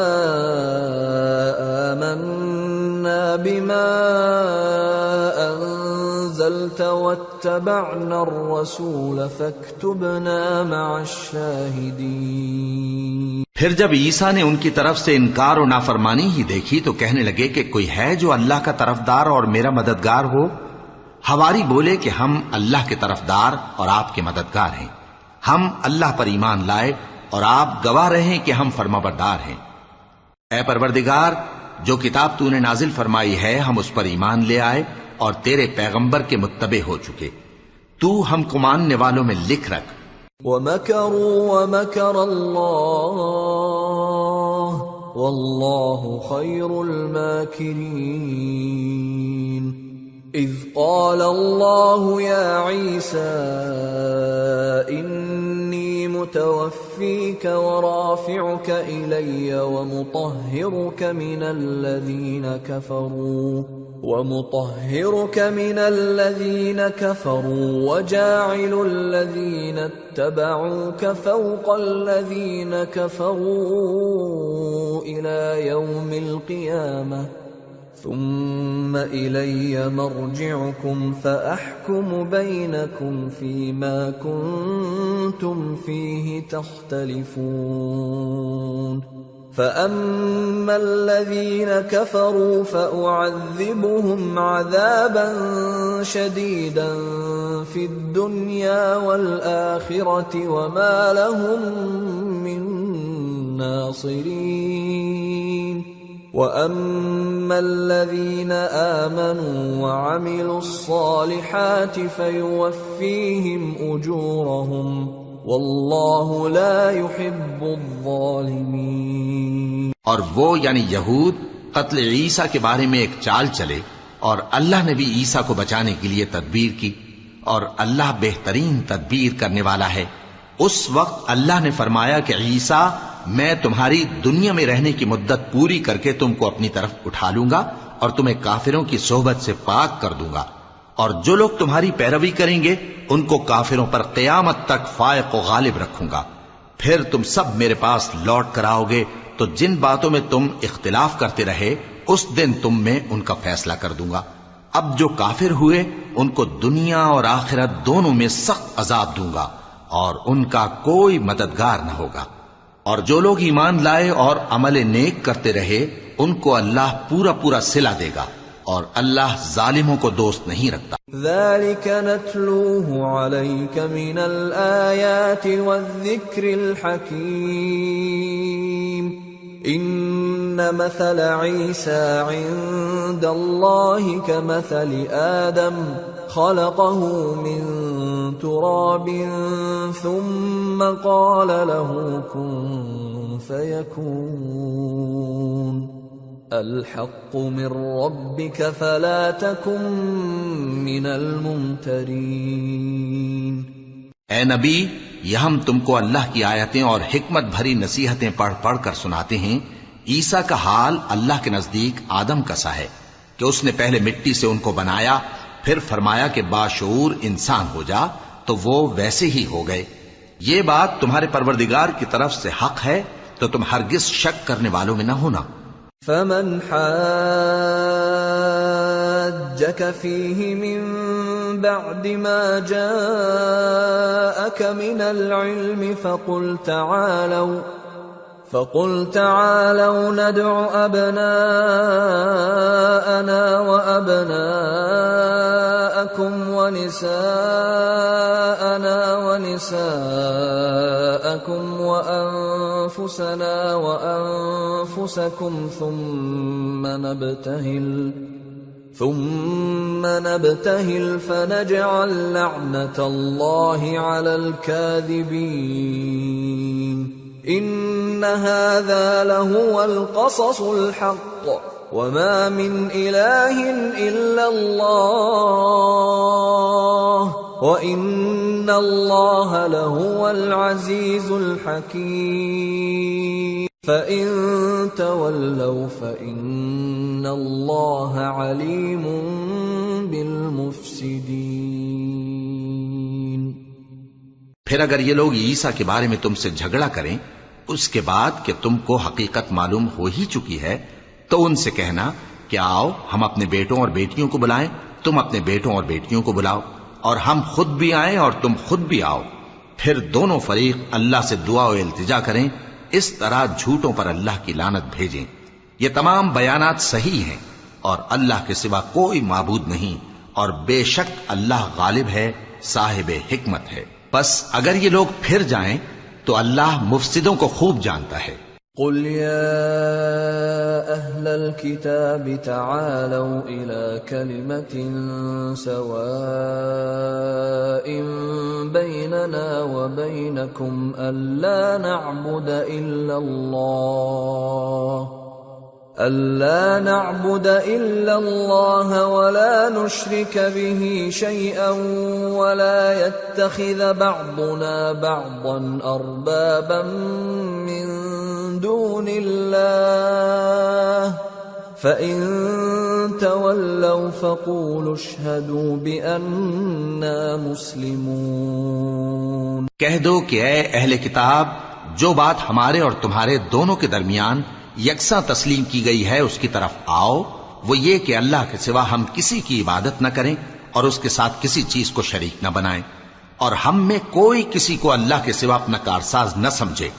آمَنَّا بِمَا أَنزَلْتَ وَاتَّبَعْنَا الرَّسُولَ فَاكْتُبْنَا مَعَ الشَّاهِدِينَ۔ پھر جب عیسیٰ نے ان کی طرف سے انکار و نافرمانی ہی دیکھی تو کہنے لگے کہ کوئی ہے جو اللہ کا طرفدار اور میرا مددگار ہو؟ حواری بولے کہ ہم اللہ کے طرفدار اور آپ کے مددگار ہیں، ہم اللہ پر ایمان لائے اور آپ گواہ رہیں کہ ہم فرمانبردار ہیں۔ اے پروردگار، جو کتاب تو نے نازل فرمائی ہے ہم اس پر ایمان لے آئے اور تیرے پیغمبر کے متبع ہو چکے، تو ہم کو ماننے والوں میں لکھ رکھ۔ وَمَكَرُوا وَمَكَرَ اللَّهُ وَاللَّهُ خَيْرُ الْمَاكِرِينَ۔ إِذْ قَالَ اللَّهُ يَا عِيسَى إِنِّي مُتَوَفِّيكَ وَرَافِعُكَ إِلَيَّ وَمُطَهِّرُكَ مِنَ الَّذِينَ كَفَرُوا وَجَاعِلُ الَّذِينَ اتَّبَعُوكَ فَوْقَ الَّذِينَ كَفَرُوا إِلَى يَوْمِ الْقِيَامَةِ ثُمَّ إِلَيَّ مَرْجِعُكُمْ فَأَحْكُمُ بَيْنَكُمْ فِيمَا كُنتُمْ فِيهِ تَخْتَلِفُونَ فَأَمَّا الَّذِينَ كَفَرُوا فَأُعَذِّبُهُمْ عَذَابًا شَدِيدًا فِي الدُّنْيَا وَالْآخِرَةِ وَمَا لَهُم مِّن نَّاصِرِينَ وَأَمَّا الَّذِينَ آمَنُوا وَعَمِلُوا الصَّالِحَاتِ فَيُوَفِّيهِمْ أُجُورَهُمْ واللہ لا يحب الظالمین۔ اور وہ یعنی یہود قتل عیسیٰ کے بارے میں ایک چال چلے، اور اللہ نے بھی عیسیٰ کو بچانے کے لیے تدبیر کی، اور اللہ بہترین تدبیر کرنے والا ہے۔ اس وقت اللہ نے فرمایا کہ عیسیٰ، میں تمہاری دنیا میں رہنے کی مدت پوری کر کے تم کو اپنی طرف اٹھا لوں گا اور تمہیں کافروں کی صحبت سے پاک کر دوں گا، اور جو لوگ تمہاری پیروی کریں گے ان کو کافروں پر قیامت تک فائق و غالب رکھوں گا۔ پھر تم سب میرے پاس لوٹ کر آؤ گے تو جن باتوں میں تم اختلاف کرتے رہے اس دن تم میں ان کا فیصلہ کر دوں گا۔ اب جو کافر ہوئے ان کو دنیا اور آخرت دونوں میں سخت عذاب دوں گا اور ان کا کوئی مددگار نہ ہوگا۔ اور جو لوگ ایمان لائے اور عمل نیک کرتے رہے ان کو اللہ پورا پورا صلہ دے گا، اور اللہ ظالموں کو دوست نہیں رکھتا۔ ذلك نتلوه عليك من الآيات والذكر الحكيم إن مثل عيسى عند الله كمثل آدم خلقه من تراب ثم قال له كن فيكون الحق من ربك فلا تكن من الممترين۔ اے نبی، یہ ہم تم کو اللہ کی آیتیں اور حکمت بھری نصیحتیں پڑھ پڑھ کر سناتے ہیں۔ عیسیٰ کا حال اللہ کے نزدیک آدم کا سا ہے کہ اس نے پہلے مٹی سے ان کو بنایا، پھر فرمایا کہ باشعور انسان ہو جا، تو وہ ویسے ہی ہو گئے۔ یہ بات تمہارے پروردگار کی طرف سے حق ہے، تو تم ہرگز شک کرنے والوں میں نہ ہونا۔ فمن حاجك فيه من بعد ما جاءك من العلم فقل تعالوا ندع أبناءنا وأبناءكم ونساءنا ونساءكم وأنفسنا وأنفسكم ثم نبتهل فنجعل لعنة الله على الكاذبين إن هذا لهو القصص الحق وما من إله إلا الله وإن الله لهو العزيز الحكيم فإن تولوا فإن الله عليم بالمفسدين۔ پھر اگر یہ لوگ عیسیٰ کے بارے میں تم سے جھگڑا کریں اس کے بعد کہ تم کو حقیقت معلوم ہو ہی چکی ہے، تو ان سے کہنا کہ آؤ ہم اپنے بیٹوں اور بیٹیوں کو بلائیں، تم اپنے بیٹوں اور بیٹیوں کو بلاؤ، اور ہم خود بھی آئیں اور تم خود بھی آؤ، پھر دونوں فریق اللہ سے دعا و التجا کریں، اس طرح جھوٹوں پر اللہ کی لعنت بھیجیں۔ یہ تمام بیانات صحیح ہیں، اور اللہ کے سوا کوئی معبود نہیں، اور بے شک اللہ غالب ہے، صاحب حکمت ہے۔ بس اگر یہ لوگ پھر جائیں تو اللہ مفسدوں کو خوب جانتا ہے۔ قل يا أهل الكتاب تعالوا إلى كلمة سواء بيننا وبينكم ألا نعبد إلا الله ولا نشرك به شيئا ولا يتخذ بعضنا بعضا أربابا من دون الله فإن تولوا فقولوا اشهدوا بأننا مسلمون۔ کہہ دو کہ اے اہل کتاب، جو بات ہمارے اور تمہارے دونوں کے درمیان یکساں تسلیم کی گئی ہے اس کی طرف آؤ، وہ یہ کہ اللہ کے سوا ہم کسی کی عبادت نہ کریں اور اس کے ساتھ کسی چیز کو شریک نہ بنائیں، اور ہم میں کوئی کسی کو اللہ کے سوا اپنا کارساز نہ سمجھے۔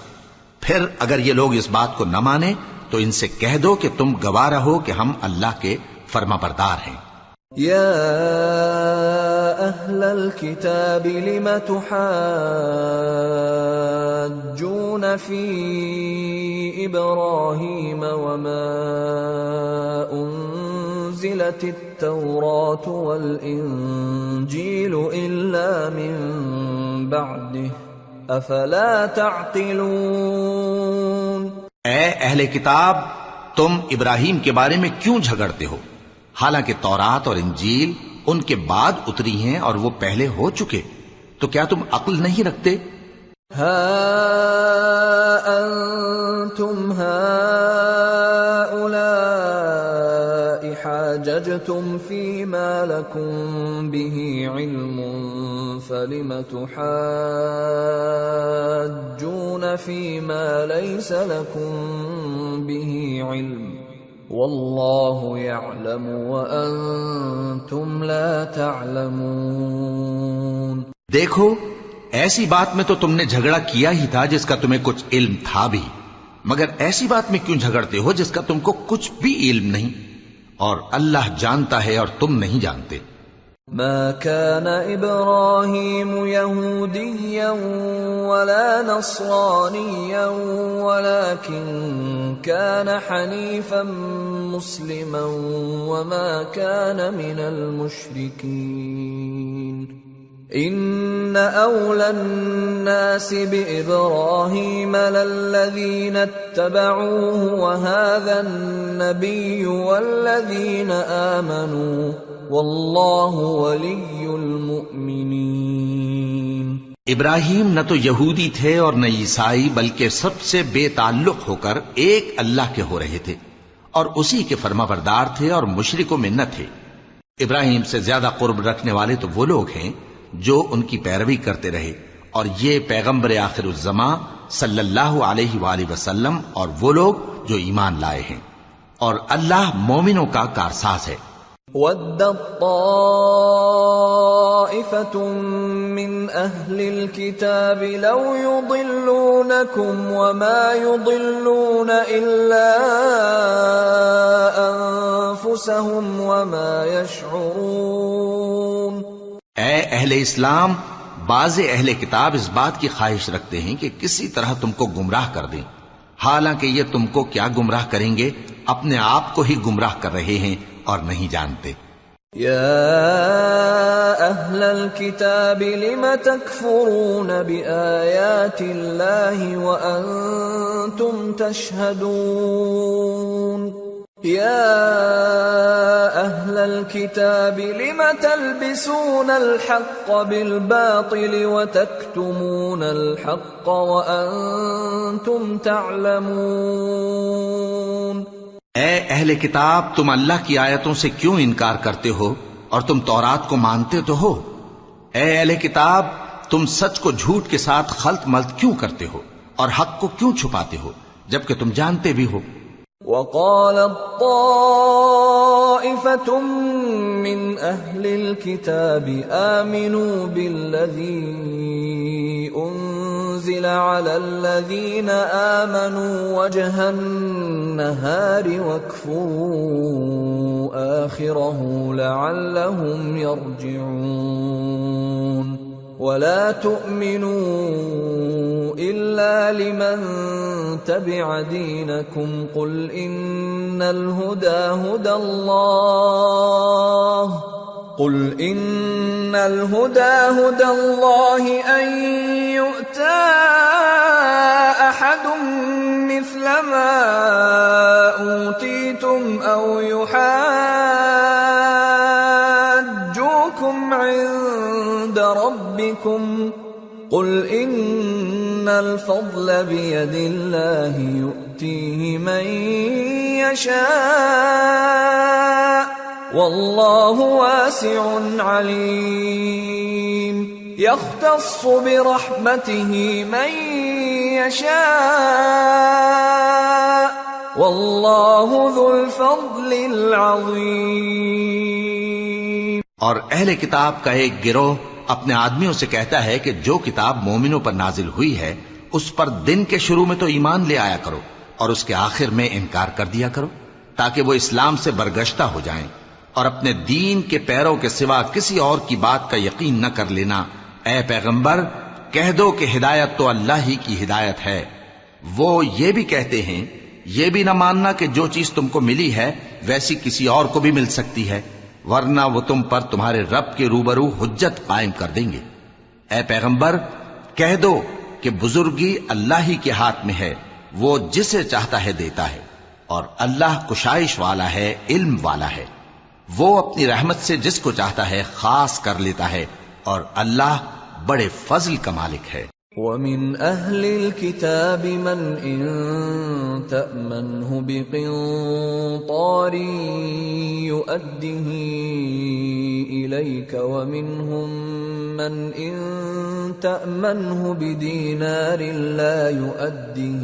پھر اگر یہ لوگ اس بات کو نہ مانیں تو ان سے کہہ دو کہ تم گواہ رہو کہ ہم اللہ کے فرما بردار ہیں۔ يا أهل الكتاب لم تحاجون في إبراهيم وما أنزلت التوراة والإنجيل إلا من بعده افلا تعقلون. اے اہل کتاب، تم ابراہیم کے بارے میں کیوں جھگڑتے ہو، حالانکہ تورات اور انجیل ان کے بعد اتری ہیں اور وہ پہلے ہو چکے، تو کیا تم عقل نہیں رکھتے؟ ہا انتم هؤلاء حاججتم فيما لكم به علم فلم تحاجون فيما ليس لكم به علم واللہ یعلم وانتم لا تعلمون. دیکھو، ایسی بات میں تو تم نے جھگڑا کیا ہی تھا جس کا تمہیں کچھ علم تھا بھی، مگر ایسی بات میں کیوں جھگڑتے ہو جس کا تم کو کچھ بھی علم نہیں، اور اللہ جانتا ہے اور تم نہیں جانتے. ما كان إبراهيم يهوديا ولا نصرانيا ولكن كان حنيفا مسلما وما كان من المشركين. إن أولى الناس بإبراهيم للذين اتبعوه وهذا النبي والذين آمنوا واللہ ولی المؤمنین. ابراہیم نہ تو یہودی تھے اور نہ عیسائی، بلکہ سب سے بے تعلق ہو کر ایک اللہ کے ہو رہے تھے اور اسی کے فرمانبردار تھے اور مشرکوں میں نہ تھے. ابراہیم سے زیادہ قرب رکھنے والے تو وہ لوگ ہیں جو ان کی پیروی کرتے رہے، اور یہ پیغمبر آخر الزماں صلی اللہ علیہ وآلہ وسلم اور وہ لوگ جو ایمان لائے ہیں، اور اللہ مومنوں کا کارساز ہے. وَدَّت طَّائِفَةٌ مِّنْ أَهْلِ الْكِتَابِ لَوْ يُضِلُّونَكُمْ وَمَا يُضِلُّونَ إِلَّا أَنفُسَهُمْ وَمَا يَشْعُرُونَ. اے اہل اسلام، بعض اہل کتاب اس بات کی خواہش رکھتے ہیں کہ کسی طرح تم کو گمراہ کر دیں، حالانکہ یہ تم کو کیا گمراہ کریں گے، اپنے آپ کو ہی گمراہ کر رہے ہیں اور نہیں جانتے. یا اہل الکتاب لم تکفرون بآیات اللہ وانتم تشہدون. یا اہل الکتاب لم تلبسون الحق بالباطل وتکتمون الحق وانتم تعلمون. اے اہل کتاب، تم اللہ کی آیتوں سے کیوں انکار کرتے ہو اور تم تورات کو مانتے تو ہو؟ اے اہل کتاب، تم سچ کو جھوٹ کے ساتھ خلط ملط کیوں کرتے ہو اور حق کو کیوں چھپاتے ہو جبکہ تم جانتے بھی ہو؟ وَقَالَتْ طَائِفَةٌ مِّنْ أَهْلِ الْكِتَابِ آمِنُوا بِالَّذِي أُنزِلَ عَلَى الَّذِينَ آمَنُوا وَجْهَ النَّهَارِ وَاكْفُرُوا آخِرَهُ لَعَلَّهُمْ يَرْجِعُونَ. وَلَا تُؤْمِنُوا إِلَّا لِمَن تَبِعَ دِينَكُمْ قُلْ إِنَّ الْهُدَى هُدَى اللَّهِ أَن يُؤْتَى أَحَدٌ مِثْلَ مَا أُوتِيتُمْ أَوْ يُحَاجُّوكُمْ عِندَ رَبِّكُمْ قُلْ إِنَّ الْفَضْلَ بِيَدِ اللَّهِ يُؤْتِيهِ مَن يَشَاءُ وَاللَّهُ وَاسِعٌ عَلِيمٌ. يَخْتَصُّ بِرَحْمَتِهِ مَن يَشَاءُ وَاللَّهُ ذُو الْفَضْلِ الْعَظِيمِ. اور اہل کتاب کا ایک گروہ اپنے آدمیوں سے کہتا ہے کہ جو کتاب مومنوں پر نازل ہوئی ہے اس پر دن کے شروع میں تو ایمان لے آیا کرو اور اس کے آخر میں انکار کر دیا کرو تاکہ وہ اسلام سے برگشتہ ہو جائیں، اور اپنے دین کے پیروں کے سوا کسی اور کی بات کا یقین نہ کر لینا. اے پیغمبر، کہہ دو کہ ہدایت تو اللہ ہی کی ہدایت ہے. وہ یہ بھی کہتے ہیں، یہ بھی نہ ماننا کہ جو چیز تم کو ملی ہے ویسی کسی اور کو بھی مل سکتی ہے، ورنہ وہ تم پر تمہارے رب کے روبرو حجت قائم کر دیں گے. اے پیغمبر، کہہ دو کہ بزرگی اللہ ہی کے ہاتھ میں ہے، وہ جسے چاہتا ہے دیتا ہے، اور اللہ کشائش والا ہے، علم والا ہے، وہ اپنی رحمت سے جس کو چاہتا ہے خاص کر لیتا ہے، اور اللہ بڑے فضل کا مالک ہے۔ وَمِنْ أَهْلِ الْكِتَابِ مَنْ إِنْ تَأْمَنْهُ بِقِنْطَارٍ يُؤَدِّهِ إِلَيْكَ وَمِنْهُمْ مَنْ إِنْ تَأْمَنْهُ بِدِينَارٍ لَا يُؤَدِّهِ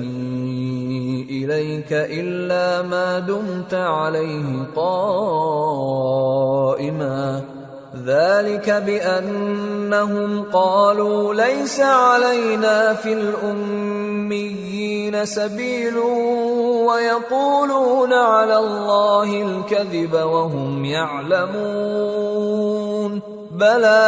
إِلَيْكَ إِلَّا مَا دُمْتَ عَلَيْهِ قَائِمًا ذلك بأنهم قالوا ليس علينا في الأميين سبيل ويقولون على الله الكذب وهم يعلمون بلى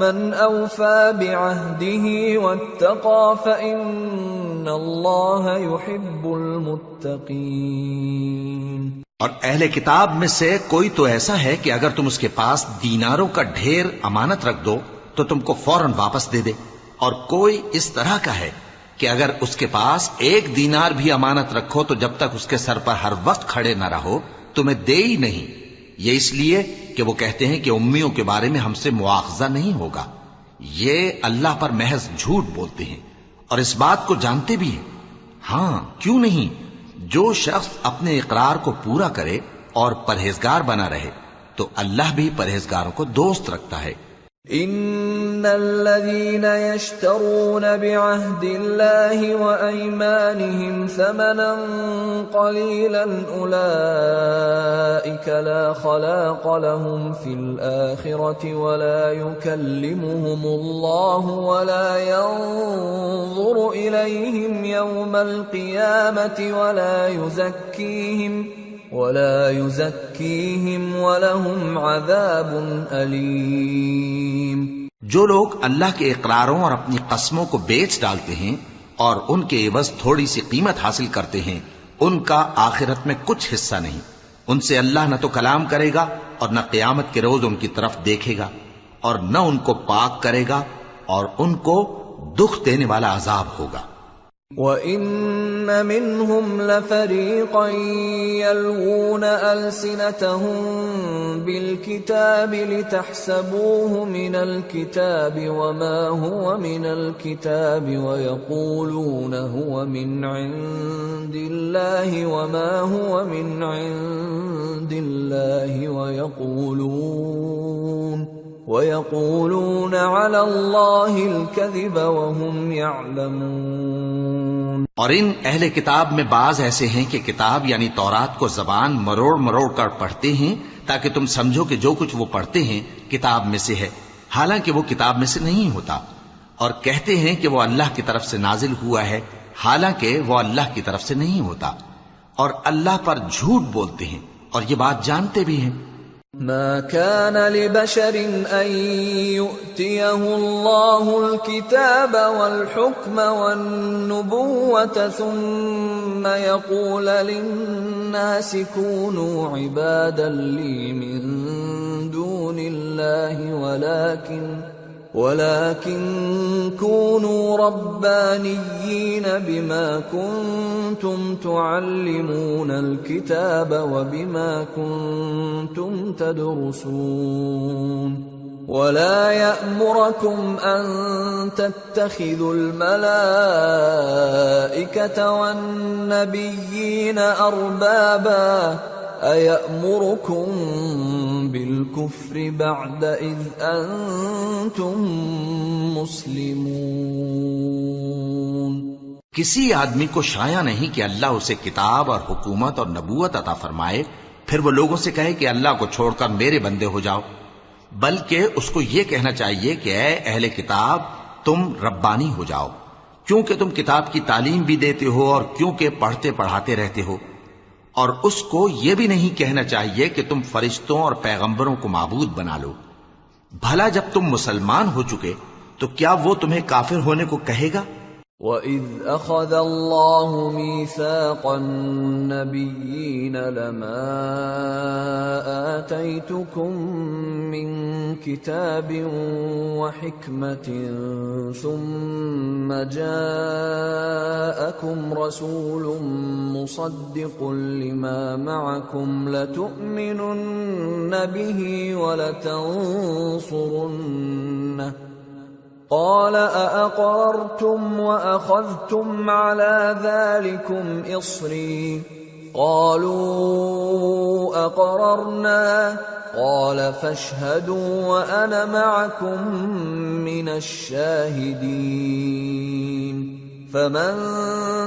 من أوفى بعهده واتقى فإن الله يحب المتقين۔ اور اہل کتاب میں سے کوئی تو ایسا ہے کہ اگر تم اس کے پاس دیناروں کا ڈھیر امانت رکھ دو تو تم کو فوراً واپس دے دے، اور کوئی اس طرح کا ہے کہ اگر اس کے پاس 1 دینار بھی امانت رکھو تو جب تک اس کے سر پر ہر وقت کھڑے نہ رہو تمہیں دے ہی نہیں، یہ اس لیے کہ وہ کہتے ہیں کہ امیوں کے بارے میں ہم سے مواخذہ نہیں ہوگا۔ یہ اللہ پر محض جھوٹ بولتے ہیں اور اس بات کو جانتے بھی ہیں۔ ہاں کیوں نہیں، جو شخص اپنے اقرار کو پورا کرے اور پرہیزگار بنا رہے تو اللہ بھی پرہیزگاروں کو دوست رکھتا ہے۔ ان الذين يشترون بعهد الله وايمانهم ثمنا قليلا اولئك لا خلاق لهم في الاخره ولا يكلمهم الله ولا ينظر اليهم يوم القيامه ولا يزكيهم ولهم عذاب أليم۔ جو لوگ اللہ کے اقراروں اور اپنی قسموں کو بیچ ڈالتے ہیں اور ان کے عوض تھوڑی سی قیمت حاصل کرتے ہیں، ان کا آخرت میں کچھ حصہ نہیں، ان سے اللہ نہ تو کلام کرے گا اور نہ قیامت کے روز ان کی طرف دیکھے گا، اور نہ ان کو پاک کرے گا، اور ان کو دکھ دینے والا عذاب ہوگا۔ وَإِنَّ مِنْهُمْ لَفَرِيقًا يَلْوُونَ أَلْسِنَتَهُمْ بِالْكِتَابِ لِتَحْسَبُوهُ مِنَ الْكِتَابِ وَمَا هُوَ مِنَ الْكِتَابِ وَيَقُولُونَ هُوَ مِنْ عِنْدِ اللَّهِ وَمَا هُوَ مِنْ عِنْدِ اللَّهِ وَيَقُولُونَ عَلَى اللَّهِ الْكَذِبَ وَهُمْ يَعْلَمُونَ۔ اور ان اہل کتاب میں بعض ایسے ہیں کہ کتاب یعنی تورات کو زبان مروڑ مروڑ کر پڑھتے ہیں تاکہ تم سمجھو کہ جو کچھ وہ پڑھتے ہیں کتاب میں سے ہے، حالانکہ وہ کتاب میں سے نہیں ہوتا، اور کہتے ہیں کہ وہ اللہ کی طرف سے نازل ہوا ہے، حالانکہ وہ اللہ کی طرف سے نہیں ہوتا، اور اللہ پر جھوٹ بولتے ہیں اور یہ بات جانتے بھی ہیں۔ ما كان لبشر أن يؤتيه الله الكتاب والحكم والنبوة ثم يقول للناس كونوا عبادا لي من دون الله ولكن كونوا ربانيين بما كنتم تعلمون الكتاب وبما كنتم تدرسون ولا يأمركم أن تتخذوا الملائكة والنبيين أربابا أَيَأْمُرُكُمْ بِالْكُفْرِ بَعْدَ إِذْ أَنْتُمْ مُسْلِمُونَ۔ کسی آدمی کو شایع نہیں کہ اللہ اسے کتاب اور حکومت اور نبوت عطا فرمائے پھر وہ لوگوں سے کہے کہ اللہ کو چھوڑ کر میرے بندے ہو جاؤ، بلکہ اس کو یہ کہنا چاہیے کہ اے اہل کتاب تم ربانی ہو جاؤ، کیونکہ تم کتاب کی تعلیم بھی دیتے ہو اور کیونکہ پڑھتے پڑھاتے رہتے ہو، اور اس کو یہ بھی نہیں کہنا چاہیے کہ تم فرشتوں اور پیغمبروں کو معبود بنا لو۔ بھلا جب تم مسلمان ہو چکے تو کیا وہ تمہیں کافر ہونے کو کہے گا؟ وَإِذْ أَخَذَ اللَّهُ مِيثَاقَ النَّبِيِّينَ لَمَا آتَيْتُكُم مِّن كِتَابٍ وَحِكْمَةٍ ثُمَّ جَاءَكُمْ رَسُولٌ مُّصَدِّقٌ لِّمَا مَعَكُمْ لَتُؤْمِنُنَّ بِهِ وَلَتَنصُرُنَّهُ قال أأقررتم وأخذتم على ذلكم إصري قالوا أقررنا قال فاشهدوا وأنا معكم من الشاهدين فمن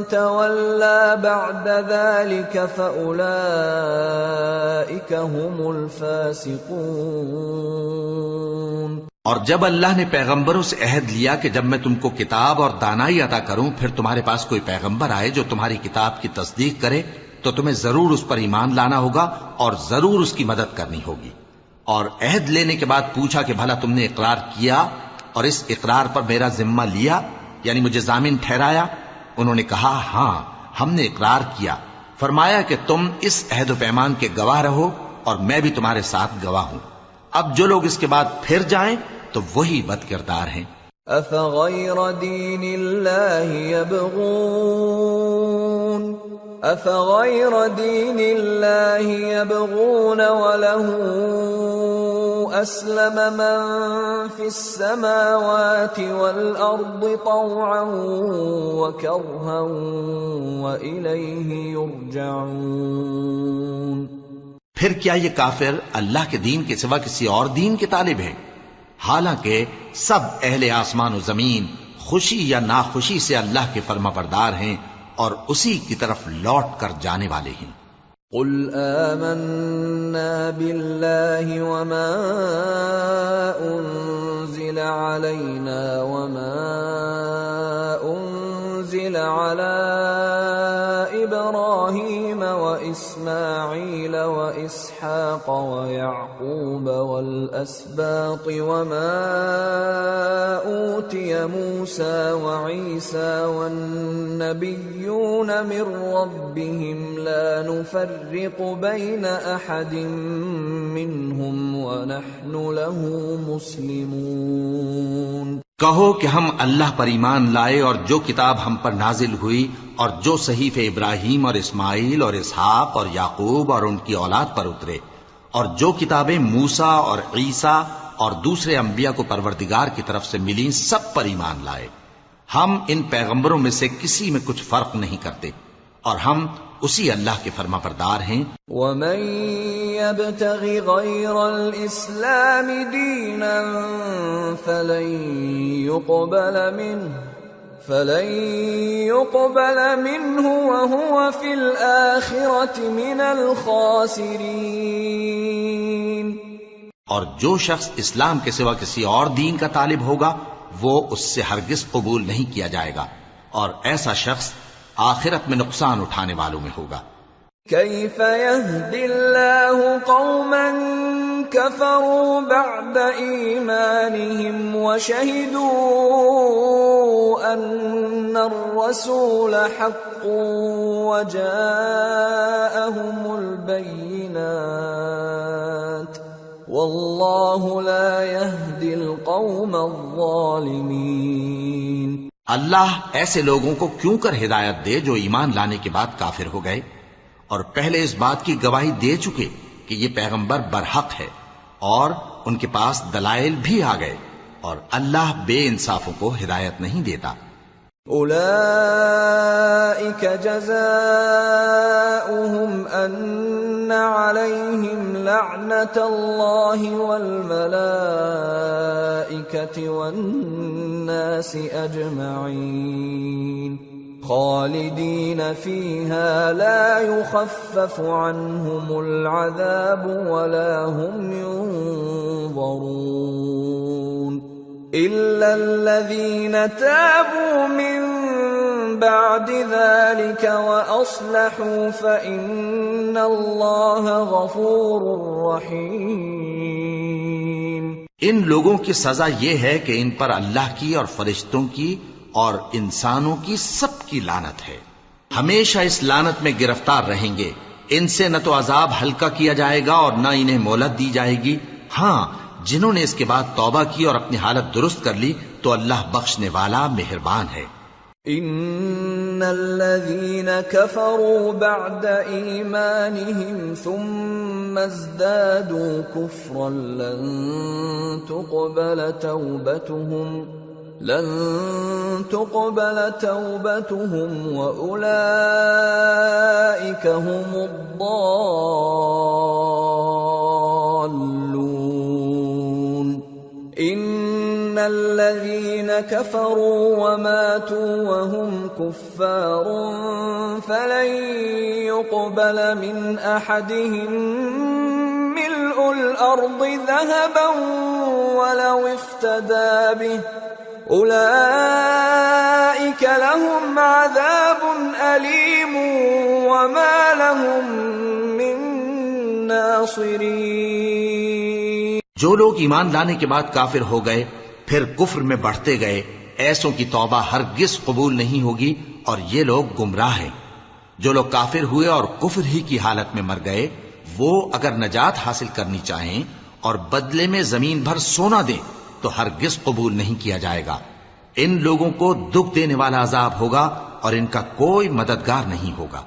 تولى بعد ذلك فأولئك هم الفاسقون۔ اور جب اللہ نے پیغمبروں سے عہد لیا کہ جب میں تم کو کتاب اور دانائی عطا کروں پھر تمہارے پاس کوئی پیغمبر آئے جو تمہاری کتاب کی تصدیق کرے تو تمہیں ضرور اس پر ایمان لانا ہوگا اور ضرور اس کی مدد کرنی ہوگی۔ اور عہد لینے کے بعد پوچھا کہ بھلا تم نے اقرار کیا اور اس اقرار پر میرا ذمہ لیا، یعنی مجھے ضامن ٹھہرایا؟ انہوں نے کہا ہاں ہم نے اقرار کیا۔ فرمایا کہ تم اس عہد و پیمان کے گواہ رہو اور میں بھی تمہارے ساتھ گواہ ہوں۔ اب جو لوگ اس کے بعد پھر جائیں تو وہی بد کردار ہیں۔ أفغير دين الله يبغون وله أسلم من في السماوات والأرض طوعا وكرها وإليه يرجعون۔ پھر کیا یہ کافر اللہ کے دین کے سوا کسی اور دین کے طالب ہیں؟ حالانکہ سب اہل آسمان و زمین خوشی یا ناخوشی سے اللہ کے فرما بردار ہیں اور اسی کی طرف لوٹ کر جانے والے ہیں۔ قل آمنا بالله وما أنزل علينا وما أنزل على إبراهيم وإسماعيل وإسحاق ويعقوب والأسباط وما أوتي موسى وعيسى والنبيون من ربهم لا نفرق بين أحد منهم ونحن له مسلمون۔ کہو کہ ہم اللہ پر ایمان لائے اور جو کتاب ہم پر نازل ہوئی اور جو صحیفے ابراہیم اور اسماعیل اور اسحاق اور یعقوب اور ان کی اولاد پر اترے اور جو کتابیں موسیٰ اور عیسیٰ اور دوسرے انبیاء کو پروردگار کی طرف سے ملیں سب پر ایمان لائے۔ ہم ان پیغمبروں میں سے کسی میں کچھ فرق نہیں کرتے اور ہم اسی اللہ کے فرما بردار ہیں۔ وَمَن يَبْتَغِ غَيْرَ الْإِسْلَامِ دِينًا فَلَن يُقْبَلَ مِنْهُ وَهُوَ فِي الْآخِرَةِ مِنَ الْخَاسِرِينَ۔ اور جو شخص اسلام کے سوا کسی اور دین کا طالب ہوگا وہ اس سے ہرگز قبول نہیں کیا جائے گا اور ایسا شخص آخرت میں نقصان اٹھانے والوں میں ہوگا۔ كيف يهدي الله قوما كفروا بعد إيمانهم وشهدوا أن الرسول حق وجاءهم البينات والله لا يهدي القوم الظالمين۔ اللہ ایسے لوگوں کو کیوں کر ہدایت دے جو ایمان لانے کے بعد کافر ہو گئے اور پہلے اس بات کی گواہی دے چکے کہ یہ پیغمبر برحق ہے اور ان کے پاس دلائل بھی آ گئے، اور اللہ بے انصافوں کو ہدایت نہیں دیتا۔ أولئك جزاؤهم أن عليهم لعنة الله والملائكة والناس أجمعين خالدين فيها لا يخفف عنهم العذاب ولا هم ينظرون إلا الذين تابوا من بعد ذلك وأصلحوا فإن الله غفور رحيم۔ ان لوگوں کی سزا یہ ہے کہ ان پر اللہ کی اور فرشتوں کی اور انسانوں کی سب کی لعنت ہے، ہمیشہ اس لعنت میں گرفتار رہیں گے۔ ان سے نہ تو عذاب ہلکا کیا جائے گا اور نہ انہیں مہلت دی جائے گی۔ ہاں، جنہوں نے اس کے بعد توبہ کی اور اپنی حالت درست کر لی تو اللہ بخشنے والا مہربان ہے۔ ان الذين كفروا بعد ايمانهم ثم ازدادوا كفرا لن تقبل توبتهم واولئك هم الضالون۔ ان الذين كفروا وماتوا وهم كفار فلن يقبل من احدهم ملء الارض ذهبا ولو افتدى به اولئك لهم عذاب الیم وما لهم من ناصرین۔ جو لوگ ایمان لانے کے بعد کافر ہو گئے پھر کفر میں بڑھتے گئے، ایسوں کی توبہ ہرگز قبول نہیں ہوگی اور یہ لوگ گمراہ ہیں۔ جو لوگ کافر ہوئے اور کفر ہی کی حالت میں مر گئے، وہ اگر نجات حاصل کرنی چاہیں اور بدلے میں زمین بھر سونا دیں تو ہرگز قبول نہیں کیا جائے گا۔ ان لوگوں کو دکھ دینے والا عذاب ہوگا اور ان کا کوئی مددگار نہیں ہوگا۔